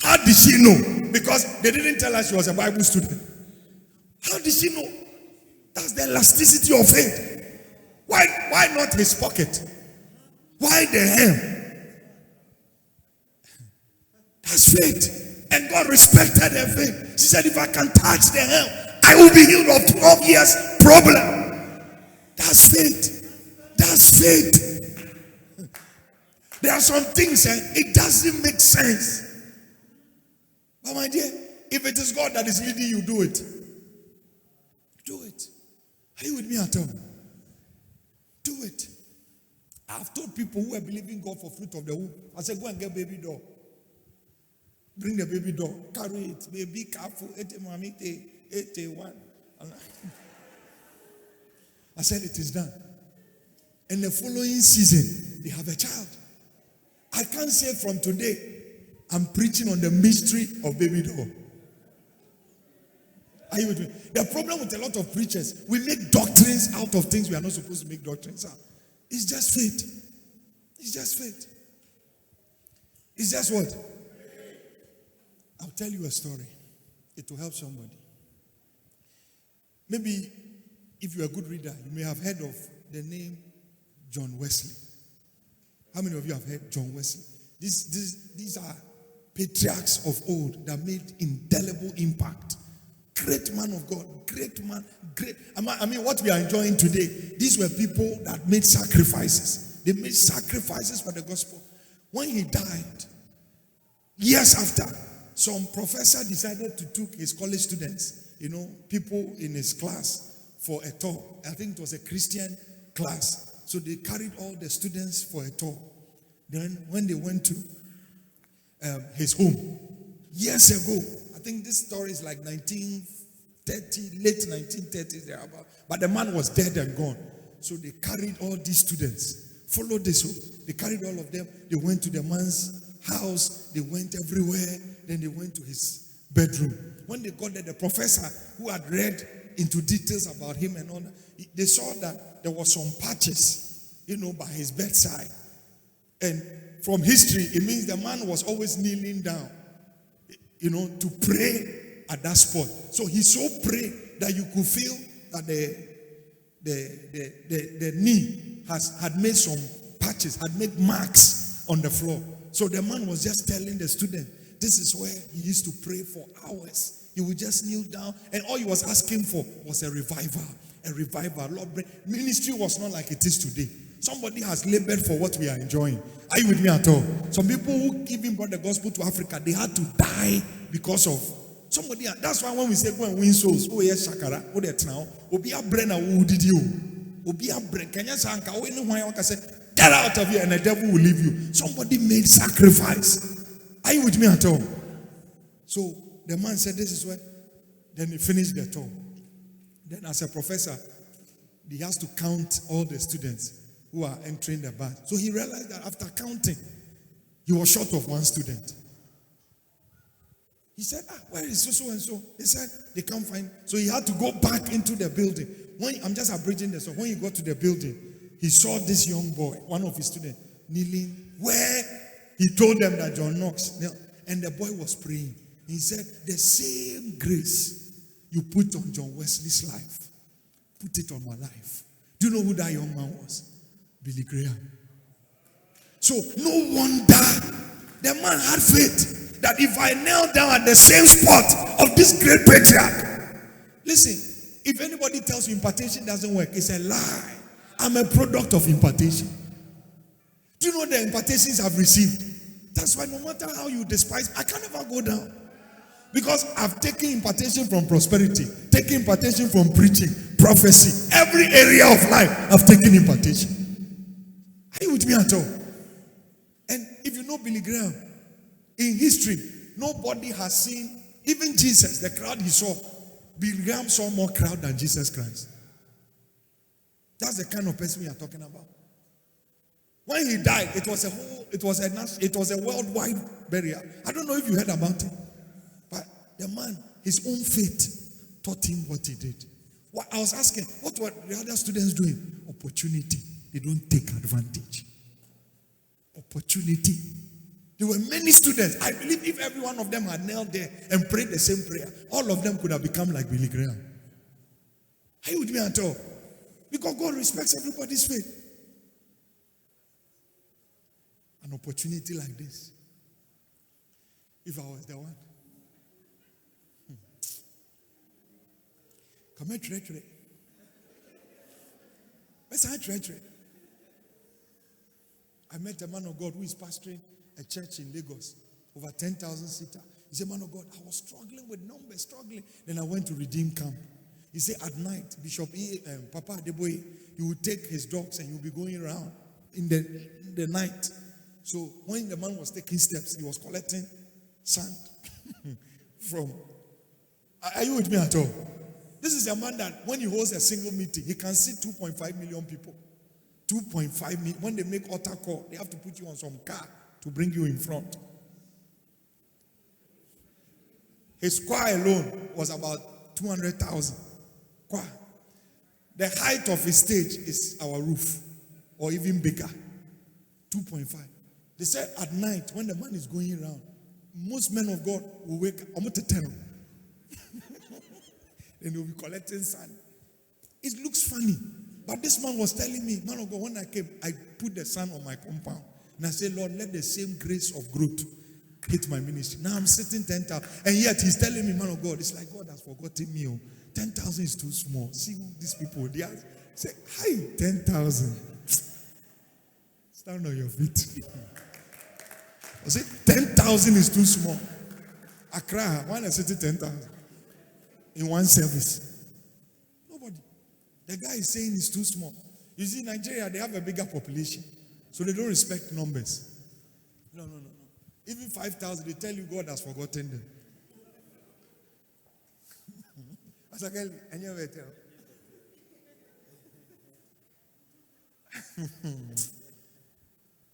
How did she know? Because they didn't tell her she was a Bible student. How did she know? That's the elasticity of faith. Why not his pocket? Why the hem? That's faith. And God respected her faith. She said, if I can touch the hem, I will be healed of 12 years problem. That's faith. That's faith. There are some things it doesn't make sense. But my dear, if it is God that is leading you, do it. Do it. Are you with me at all? Do it. I've told people who are believing God for fruit of the womb, I said, go and get baby doll. Bring the baby doll. Carry it. Baby, careful. 81. I said, it is done. And the following season, they have a child. I can't say from today, I'm preaching on the mystery of baby doll. Are you with me? The problem with a lot of preachers, we make doctrines out of things we are not supposed to make doctrines out. It's just faith. It's just faith. It's just what? I'll tell you a story. It will help somebody. Maybe if you're a good reader, you may have heard of the name John Wesley. How many of you have heard John Wesley? These are patriarchs of old that made indelible impact. Great man of God, great man, great. I mean, what we are enjoying today, these were people that made sacrifices. They made sacrifices for the gospel. When he died, years after, some professor decided to take his college students, people in his class for a tour. I think it was a Christian class. So they carried all the students for a tour. Then when they went to his home, years ago, I think this story is like 1930, late 1930s, thereabout. But the man was dead and gone. So they carried all these students, followed this home. They carried all of them. They went to the man's house. They went everywhere. Then they went to his bedroom. When they got there, the professor who had read into details about him and all that, they saw that there were some patches, by his bedside. And from history, it means the man was always kneeling down, to pray at that spot. So he so prayed that you could feel that the knee had made some patches, had made marks on the floor. So the man was just telling the student, this is where he used to pray for hours. He would just kneel down, and all he was asking for was a revival. A revival. Lord, ministry was not like it is today. Somebody has labored for what we are enjoying. Are you with me at all? Some people who even brought the gospel to Africa, they had to die because of somebody. That's why when we say go and win souls, oh yes, Shakara, oh that now, Obia Brenna, who did you? Obia Bren, can you say, get out of here, and the devil will leave you. Somebody made sacrifice. Are you with me at all? So the man said, this is where. Then he finished the tour. Then as a professor, he has to count all the students who are entering the batch. So he realized that after counting, he was short of one student. He said, where is so and so? He said, they can't find. So he had to go back into the building. I'm just abridging this. So when he got to the building, he saw this young boy, one of his students, kneeling where he told them that John Knox. And the boy was praying. He said, the same grace you put on John Wesley's life, put it on my life. Do you know who that young man was? Billy Graham. So no wonder the man had faith that if I kneel down at the same spot of this great patriarch. Listen, if anybody tells you impartation doesn't work, it's a lie. I'm a product of impartation. Do you know the impartations I've received? That's why no matter how you despise, I can never go down. Because I've taken impartation from prosperity, taken impartation from preaching, prophecy. Every area of life, I've taken impartation. Are you with me at all? And if you know Billy Graham, in history, nobody has seen, even Jesus, the crowd he saw, Billy Graham saw more crowd than Jesus Christ. That's the kind of person we are talking about. When he died, it was a worldwide burial. I don't know if you heard about it. But the man, his own faith taught him what he did. What I was asking, what were the other students doing? Opportunity. They don't take advantage. Opportunity. There were many students. I believe if every one of them had knelt there and prayed the same prayer, all of them could have become like Billy Graham. Are you with me at all? Because God respects everybody's faith. An opportunity like this, if I was the one, come here, treachery. Where's our treachery? I met a man of God who is pastoring a church in Lagos, over 10,000 seater. He said, man of God, I was struggling with numbers, struggling. Then I went to Redeem Camp. He said, at night, Bishop Papa Adeboye, he would take his dogs and he would be going around in the night. So when the man was taking steps, he was collecting sand from. Are you with me at all? This is a man that when he holds a single meeting, he can see 2.5 million people. 2.5 million. When they make altar call, they have to put you on some car to bring you in front. His choir alone was about 200,000. Choir. The height of his stage is our roof, or even bigger. 2.5. They said at night, when the man is going around, most men of God will wake up. I'm going to tell them. Then they will be collecting sand. It looks funny. But this man was telling me, man of God, when I came, I put the sand on my compound. And I said, Lord, let the same grace of growth hit my ministry. Now I'm sitting 10,000. And yet he's telling me, man of God, it's like God has forgotten me. 10,000 is too small. See these people. They are say, hi, 10,000. Stand on your feet. I said, 10,000 is too small. Accra, why not city 10,000 in one service? Nobody. The guy is saying it's too small. You see, Nigeria, they have a bigger population, so they don't respect numbers. No. Even 5,000, they tell you God has forgotten them.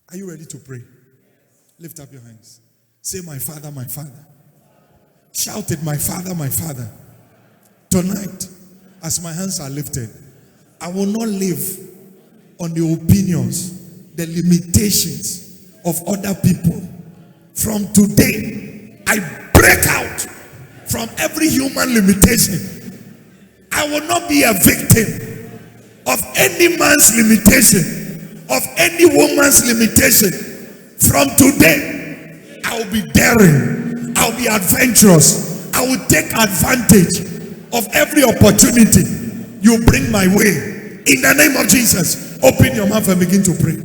Are you ready to pray? Lift up your hands. Say, my Father, my Father. Shout it, my Father, my Father. Tonight, as my hands are lifted, I will not live on the opinions, the limitations of other people. From today, I break out from every human limitation. I will not be a victim of any man's limitation, of any woman's limitation. From today, I will be daring. I will be adventurous. I will take advantage of every opportunity you bring my way. In the name of Jesus, open your mouth and begin to pray.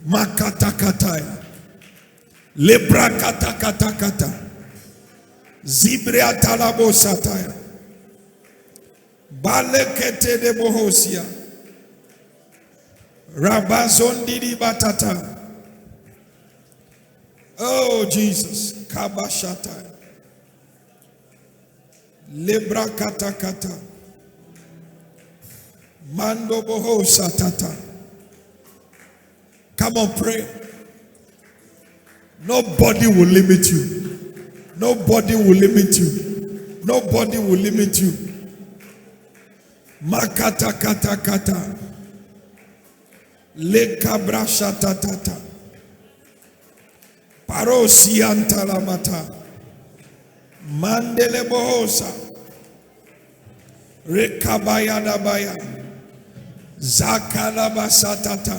Makata kataya. Lebra kata kata kata. Zibria talabo sataya. Balekete de bohosia. Rabazondiri batata. Oh Jesus, Kabashata, Lebra kata kata, Mando boho satata. Come on, pray. Nobody will limit you. Nobody will limit you. Nobody will limit you. Makata kata kata. Le kabra shatatata. Parosianta lamata. Mandele bohosa. Rekabaya dabaya. Zakalabasatata.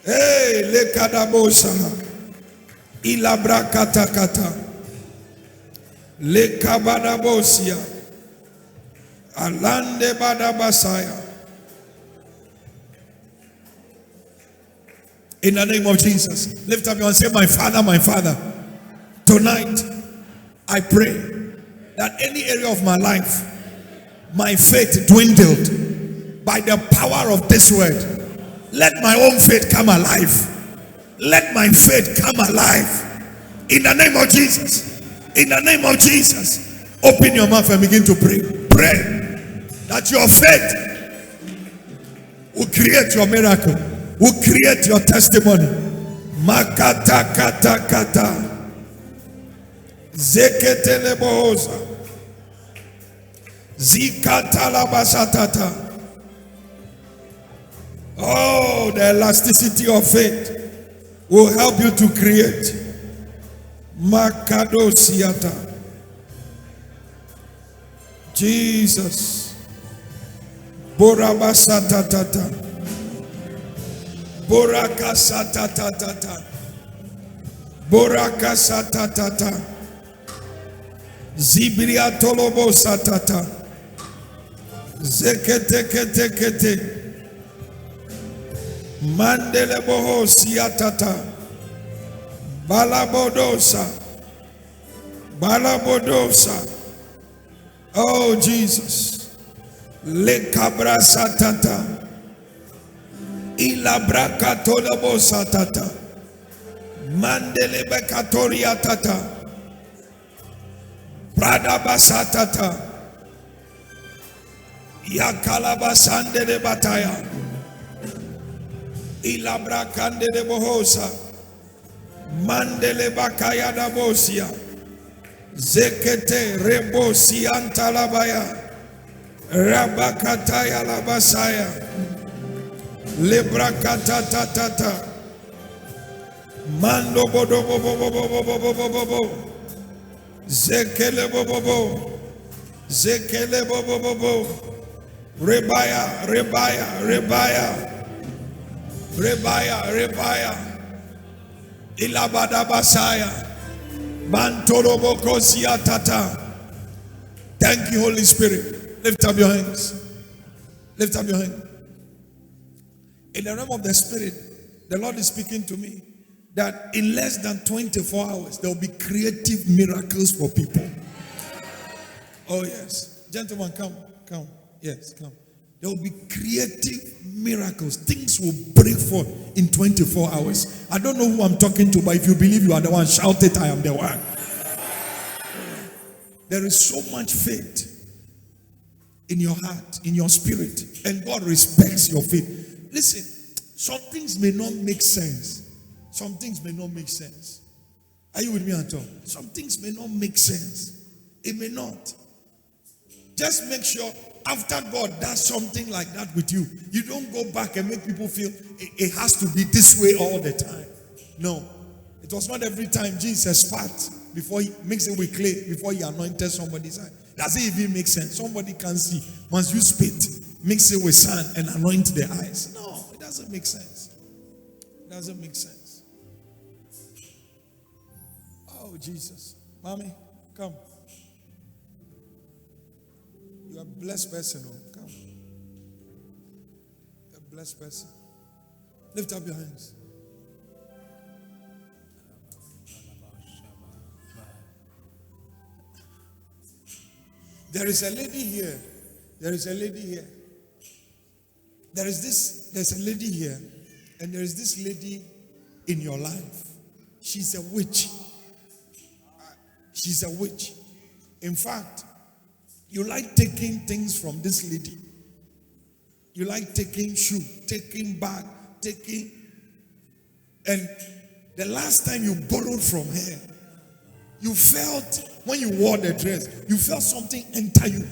Hey, lekadabosa. Ilabrakata. Lekabadabosia. Alande badabasaya. In the name of Jesus, lift up your hand and say, my Father, tonight I pray that any area of my life, my faith dwindled by the power of this word. Let my own faith come alive. Let my faith come alive. In the name of Jesus. In the name of Jesus. Open your mouth and begin to pray. Pray that your faith will create your miracle, will create your testimony. Makata kata kata. Zeketele bohoza. Zikata labasatata. Oh, the elasticity of faith will help you to create. Makado siata. Jesus. Borabasatata. Borakasatata. Borakasatata. Zibria tolobo satata. Zekete. Mandele boho siatata. Balabodosa. Oh Jesus. Le cabra satata. Ilabraka tolobo satata. Mandele bekatoria tata. Prada basatata. Yakalabasande de bataya. Ilabra kande de bohosa. Mandele bakaya da bosia. Zekete rebosi antalabaya. Rabakataya labasaya. Lebrakata tata. Mando bodo bobo. Zekele bobo. Rebaya. Ilabada basaya. Mantoro bokosia tata. Thank you, Holy Spirit. Lift up your hands. Lift up your hand. In the realm of the Spirit, the Lord is speaking to me that in less than 24 hours, there will be creative miracles for people. Oh, yes. Gentlemen, come. Yes, come. There will be creative miracles. Things will break forth in 24 hours. I don't know who I'm talking to, but if you believe you are the one, shout it, I am the one. There is so much faith in your heart, in your spirit, and God respects your faith. Listen, some things may not make sense. Some things may not make sense. Are you with me at all? Some things may not make sense. It may not. Just make sure after God does something like that with you, you don't go back and make people feel it has to be this way all the time. No. It was not every time Jesus spat before he mixed it with clay, before he anointed somebody's eye. Does it even make sense? Somebody can see. Once you spit, mix it with sand and anoint the eyes. No, it doesn't make sense. It doesn't make sense. Oh, Jesus. Mommy, come. You're a blessed person. Oh, come. You're a blessed person. Lift up your hands. There is a lady here. There's a lady here, and there is this lady in your life. She's a witch. She's a witch. In fact, you like taking things from this lady. You like taking shoe, taking bag, taking. And the last time you borrowed from her, you felt, when you wore the dress, you felt something enter you.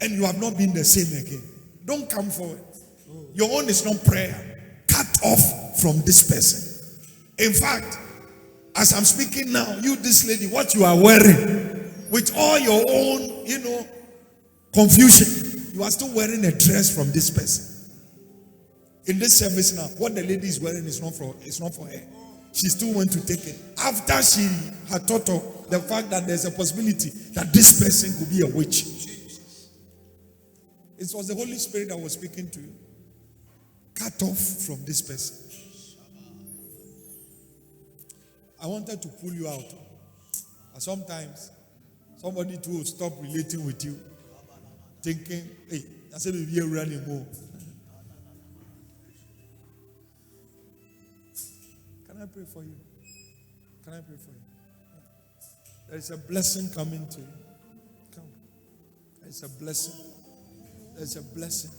And you have not been the same again. Don't come forward. Your own is not prayer. Cut off from this person. In fact, as I'm speaking now, you, this lady, what you are wearing, with all your own, confusion, you are still wearing a dress from this person. In this service now, what the lady is wearing is not for her. She still went to take it. After she had thought of the fact that there's a possibility that this person could be a witch. It was the Holy Spirit that was speaking to you. Cut off from this person. I wanted to pull you out. And sometimes, somebody too will stop relating with you. Thinking, hey, I said maybe you're running more. Can I pray for you? Can I pray for you? There is a blessing coming to you. Come. There is a blessing. There is a blessing.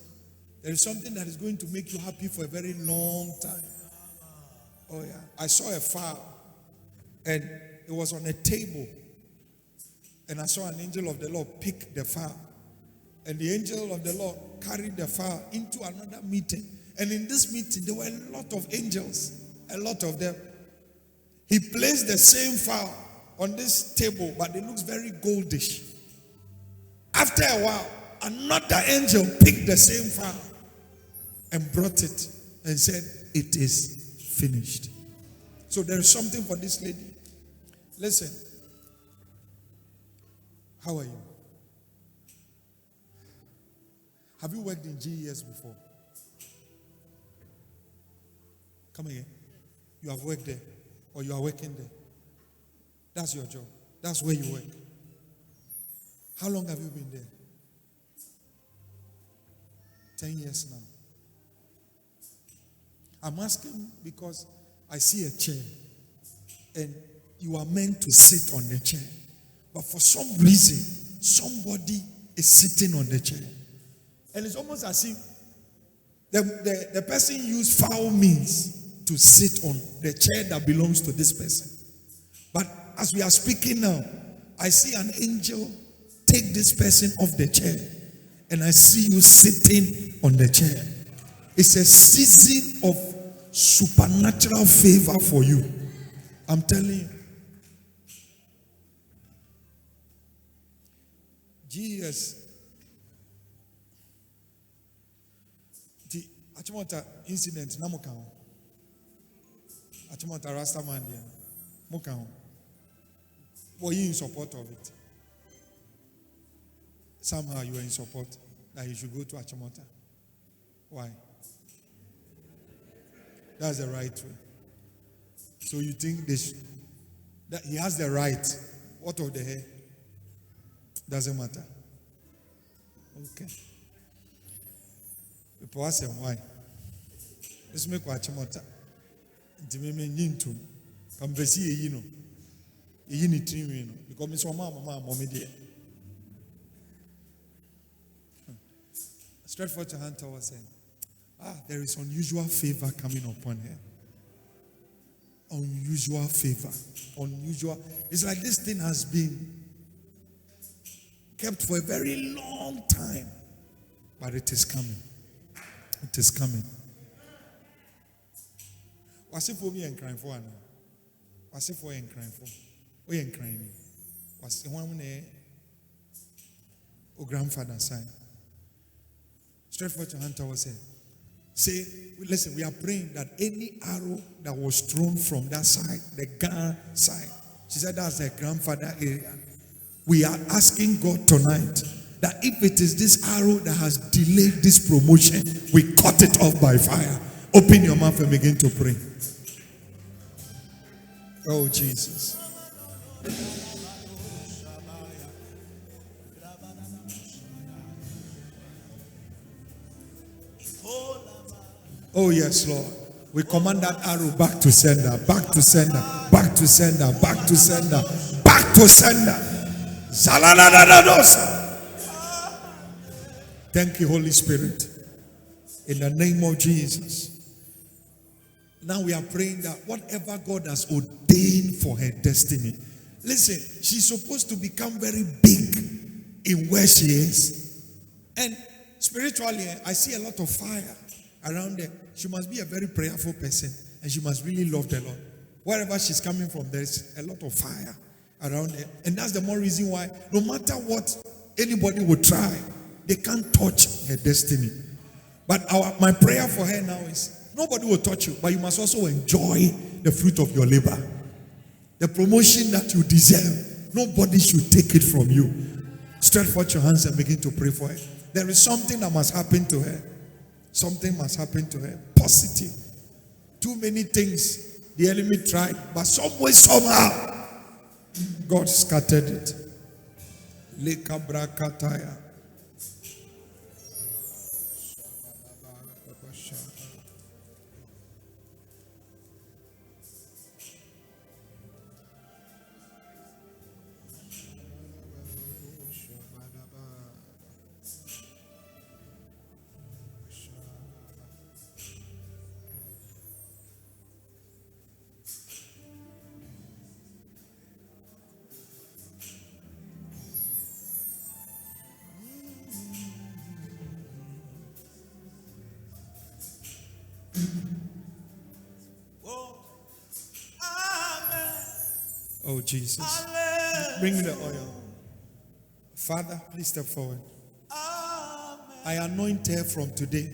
There is something that is going to make you happy for a very long time. Oh yeah. I saw a file and it was on a table. And I saw an angel of the Lord pick the file. And the angel of the Lord carried the file into another meeting. And in this meeting, there were a lot of angels. A lot of them. He placed the same file on this table, but it looks very goldish. After a while, another angel picked the same file and brought it and said, it is finished. So there is something for this lady. Listen. How are you? Have you worked in GES before? Come again. You have worked there, or you are working there. That's your job. That's where you work. How long have you been there? 10 years now. I'm asking because I see a chair and you are meant to sit on the chair. But for some reason, somebody is sitting on the chair. And it's almost as if the person used foul means to sit on the chair that belongs to this person. But as we are speaking now, I see an angel take this person off the chair. And I see you sitting on the chair. It's a season of supernatural favor for you. I'm telling you. GES. The Achimota incident, Namukao. Achimota Rastamandia. Mukao. Were you in support of it? Somehow you were in support that you should go to Achimota. Why? That's the right way. So you think that he has the right? What of the hair? Doesn't matter. Okay. People ask him why. Let's make Achimota. Intimate into Pambesi, you know. You need to know. Because Miss Mama, mommy dear. Stretch forth your hand towards him. There is unusual favor coming upon her. Unusual favor. Unusual. It's like this thing has been kept for a very long time. But it is coming. It is coming. What's it for me and crying for? What's it for you and crying for? We ain't crying. What's the one when grandfather side? Stretch forth your hand towards him. Say, listen, we are praying that any arrow that was thrown from that side, the Ghana side, she said that's the grandfather area. We are asking God tonight that if it is this arrow that has delayed this promotion, we cut it off by fire. Open your mouth and begin to pray. Oh, Jesus. Oh, yes, Lord. We command that arrow back to sender, back to sender, back to sender, back to sender, back to sender. Thank you, Holy Spirit. In the name of Jesus. Now we are praying that whatever God has ordained for her destiny. Listen, she's supposed to become very big in where she is. And spiritually, I see a lot of fire around her. She must be a very prayerful person. And she must really love the Lord. Wherever she's coming from, there's a lot of fire around her. And that's the more reason why, no matter what anybody would try, they can't touch her destiny. But my prayer for her now is, nobody will touch you, but you must also enjoy the fruit of your labor. The promotion that you deserve, nobody should take it from you. Stretch forth your hands and begin to pray for her. There is something that must happen to her. Something must happen to her. Positive. Too many things the enemy tried, but some way, somehow, God scattered it. Lekabrakataya. Oh, Jesus. Bring me the oil. Father, please step forward. I anoint her from today.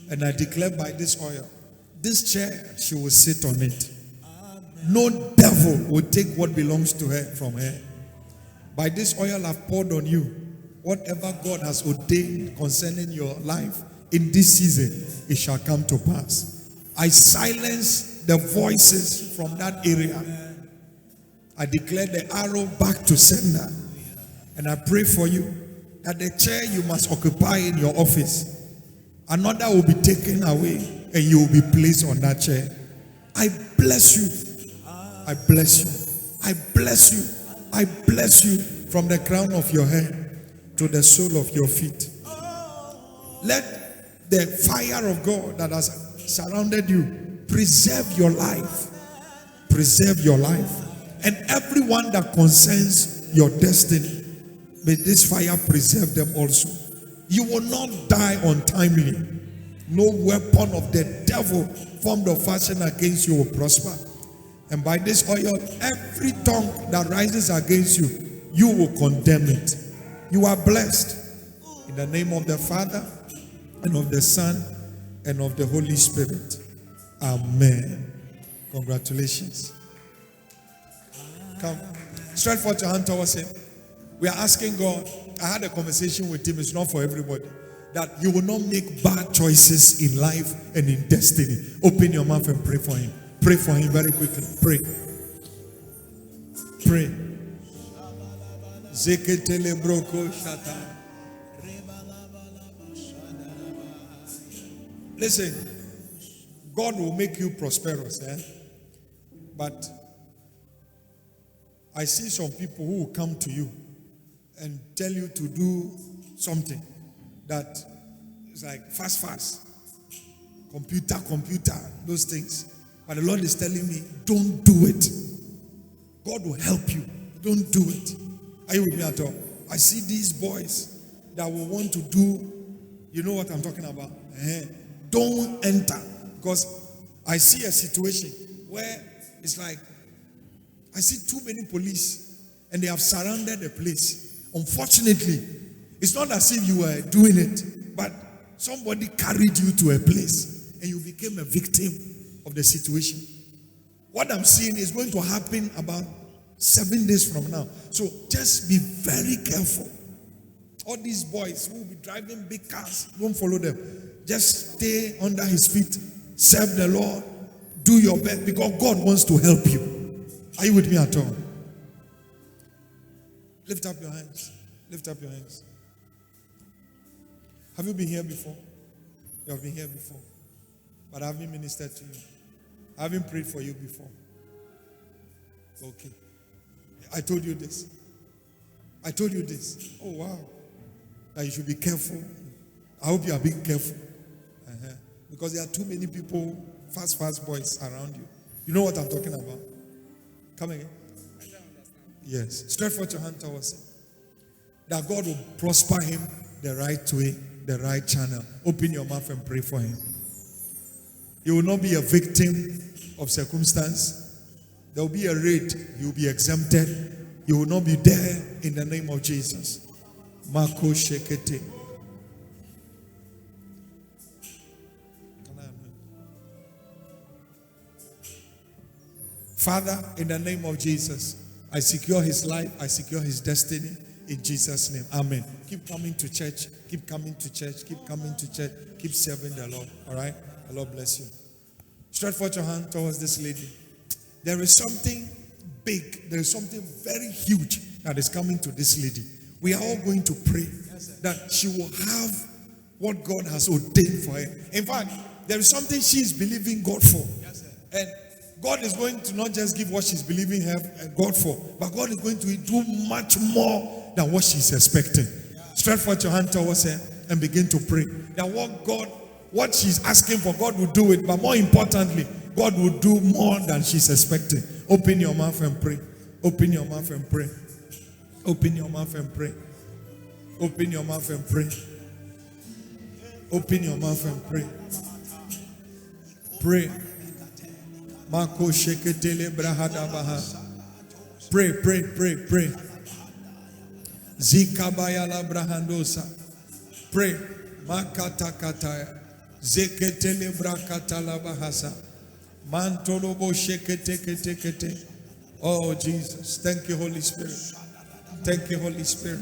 And I declare by this oil, this chair, she will sit on it. No devil will take what belongs to her from her. By this oil I've poured on you, whatever God has ordained concerning your life in this season, it shall come to pass. I silence the voices from that area. I declare the arrow back to sender. And I pray for you that the chair you must occupy in your office, another will be taken away and you will be placed on that chair. I bless you. I bless you. I bless you. I bless you from the crown of your head to the sole of your feet. Let the fire of God that has surrounded you preserve your life. Preserve your life. And everyone that concerns your destiny, may this fire preserve them also. You will not die untimely. No weapon of the devil formed or fashioned against you will prosper. And by this oil, every tongue that rises against you, you will condemn it. You are blessed. In the name of the Father, and of the Son, and of the Holy Spirit. Amen. Congratulations. Come. Stretch forth your hand towards him. We are asking God. I had a conversation with him. It's not for everybody. That you will not make bad choices in life and in destiny. Open your mouth and pray for him. Pray for him very quickly. Pray. Pray. Zeketele broko shata. Listen, God will make you prosperous, but I see some people who will come to you and tell you to do something that is like fast, computer, those things. But the Lord is telling me, don't do it. God will help you. Don't do it. Are you with me at all? I see these boys that will want to do, you know what I'm talking about? Don't enter. Because I see a situation where it's like, I see too many police and they have surrounded the place. Unfortunately, it's not as if you were doing it, but somebody carried you to a place and you became a victim of the situation. What I'm seeing is going to happen about 7 days from now. So just be very careful. All these boys who will be driving big cars, don't follow them. Just stay under his feet. Serve the Lord. Do your best because God wants to help you. Are you with me at all? Lift up your hands. Lift up your hands. Have you been here before? You have been here before. But I haven't ministered to you. I haven't prayed for you before. Okay. I told you this. I told you this. Oh, wow. that you should be careful. I hope you are being careful. Because there are too many people, fast boys around you. You know what I'm talking about? Come again. Yes. Stretch forth your hand towards him. That God will prosper him the right way, the right channel. Open your mouth and pray for him. He will not be a victim of circumstance. There will be a raid. He will be exempted. He will not be there in the name of Jesus. Marco Shekete. Father, in the name of Jesus, I secure his life. I secure his destiny. In Jesus' name. Amen. Keep coming to church. Keep coming to church. Keep coming to church. Keep serving the Lord. All right? The Lord bless you. Stretch forth your hand towards this lady. There is something big. There is something very huge that is coming to this lady. We are all going to pray that she will have what God has ordained for her. In fact, there is something she is believing God for. And God is going to not just give what she's believing God for, but God is going to do much more than what she's expecting. Stretch forth your hand towards her and begin to pray that what she's asking for, God will do it. But more importantly, God will do more than she's expecting. Open your mouth and pray. Open your mouth and pray. Open your mouth and pray. Open your mouth and pray. Open your mouth and pray. Pray. Marco Sheketele Brahada Baha. Pray. Zikabaya la Brahandosa. Pray. Makata Kataya. Zeketele Brakata la Bahasa. Mantolobo Shekete. Oh Jesus. Thank you, Holy Spirit. Thank you, Holy Spirit.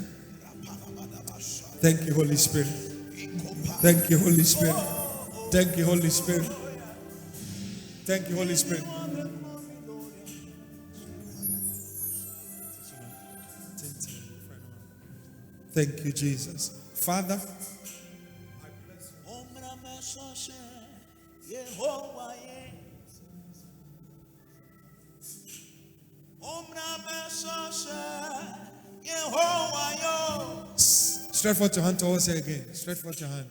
Thank you, Holy Spirit. Thank you, Holy Spirit. Thank you, Holy Spirit. Thank you, Holy Spirit. Thank you, Jesus. Father, I bless you. Stretch forth your hand towards her again. Stretch forth your hand.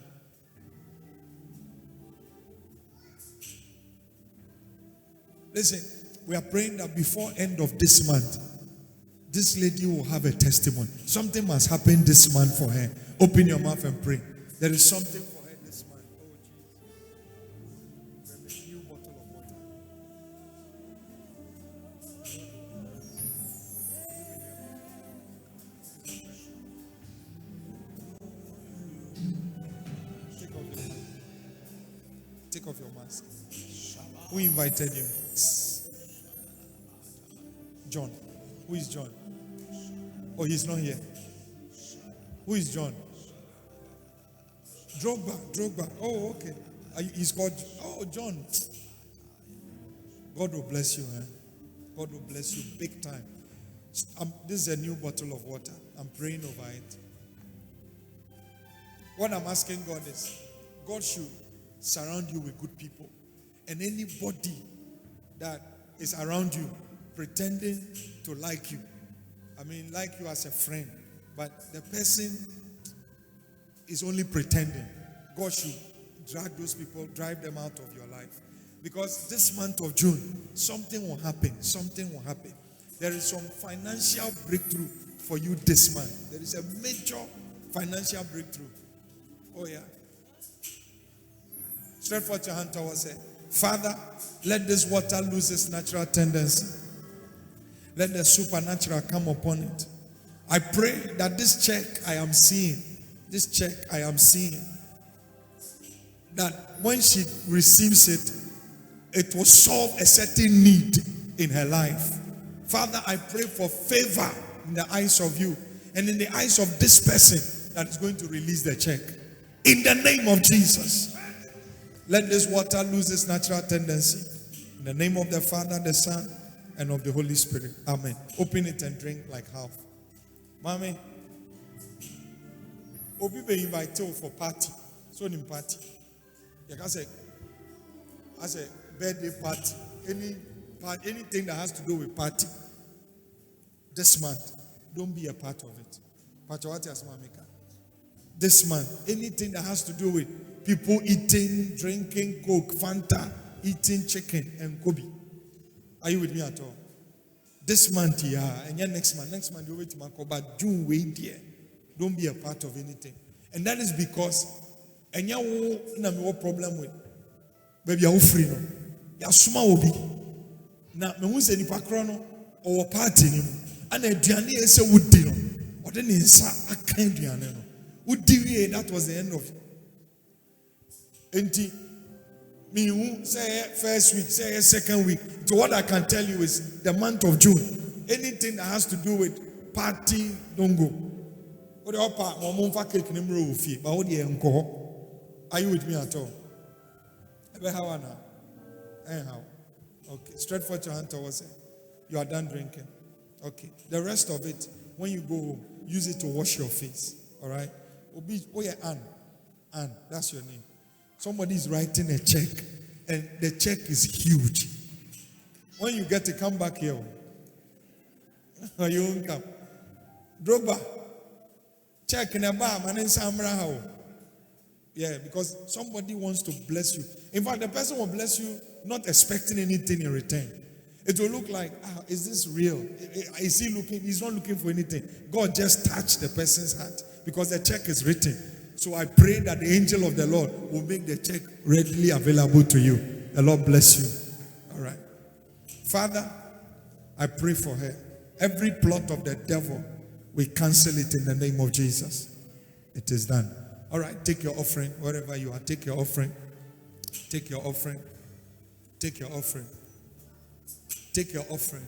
Listen, we are praying that before end of this month, this lady will have a testimony. Something must happen this month for her. Open your mouth and pray. There is something for her this month. Oh Jesus. A new bottle of water. Take off your mask. Who invited you? John. Who is John? Oh, he's not here. Who is John? Drogba. Oh, okay. He's called, John. God will bless you, God will bless you big time. This is a new bottle of water. I'm praying over it. What I'm asking God is, God should surround you with good people. And anybody that is around you pretending to like you, like you as a friend, but the person is only pretending, God should drag those people, drive them out of your life. Because this month of June, something will happen. Something will happen. There is some financial breakthrough for you this month. There is a major financial breakthrough. Oh yeah. Stretch forth your hand towards her. Father, let this water lose its natural tendency. Let the supernatural come upon it. I pray that this check I am seeing, that when she receives it, it will solve a certain need in her life. Father, I pray for favor in the eyes of you and in the eyes of this person that is going to release the check. In the name of Jesus. Let this water lose its natural tendency. In the name of the Father, the Son, and of the Holy Spirit. Amen. Open it and drink like half. Mommy, Obi be invited for party. So in party. You can say, as a birthday party, anything that has to do with party, this month, don't be a part of it. But what is Mamika? this month. Anything that has to do with people eating, drinking Coke, Fanta, eating chicken and Kobe. Are you with me at all? This month, yeah, and then next month, you wait to Marco, but June, wait there. Don't be a part of anything. And that is because, and you no problem with, baby, you're free no. You're small obi. Now, me who say ni pakrono or party ni, and a diani ese woodi no, or then insa a kind diani no. Woodi that was the end of it. Enti, me who say first week, say second week. So what I can tell you is the month of June. Anything that has to do with party, don't go. Are you with me at all? Anyhow. Okay. Stretch forth your hand towards it. You are done drinking. Okay. The rest of it, when you go home, use it to wash your face. All right? Oh yeah, Anne. That's your name. Somebody is writing a check, and the check is huge. When you get to come back here, you won't come. Drogba, check in a bar, man, in Samra. Yeah, because somebody wants to bless you. In fact, the person will bless you not expecting anything in return. It will look like, is this real? Is he looking? He's not looking for anything. God just touched the person's heart because the check is written. So I pray that the angel of the Lord will make the check readily available to you. The Lord bless you. All right. Father, I pray for her. Every plot of the devil, we cancel it in the name of Jesus. It is done. All right, take your offering wherever you are. Take your offering. Take your offering. Take your offering. Take your offering.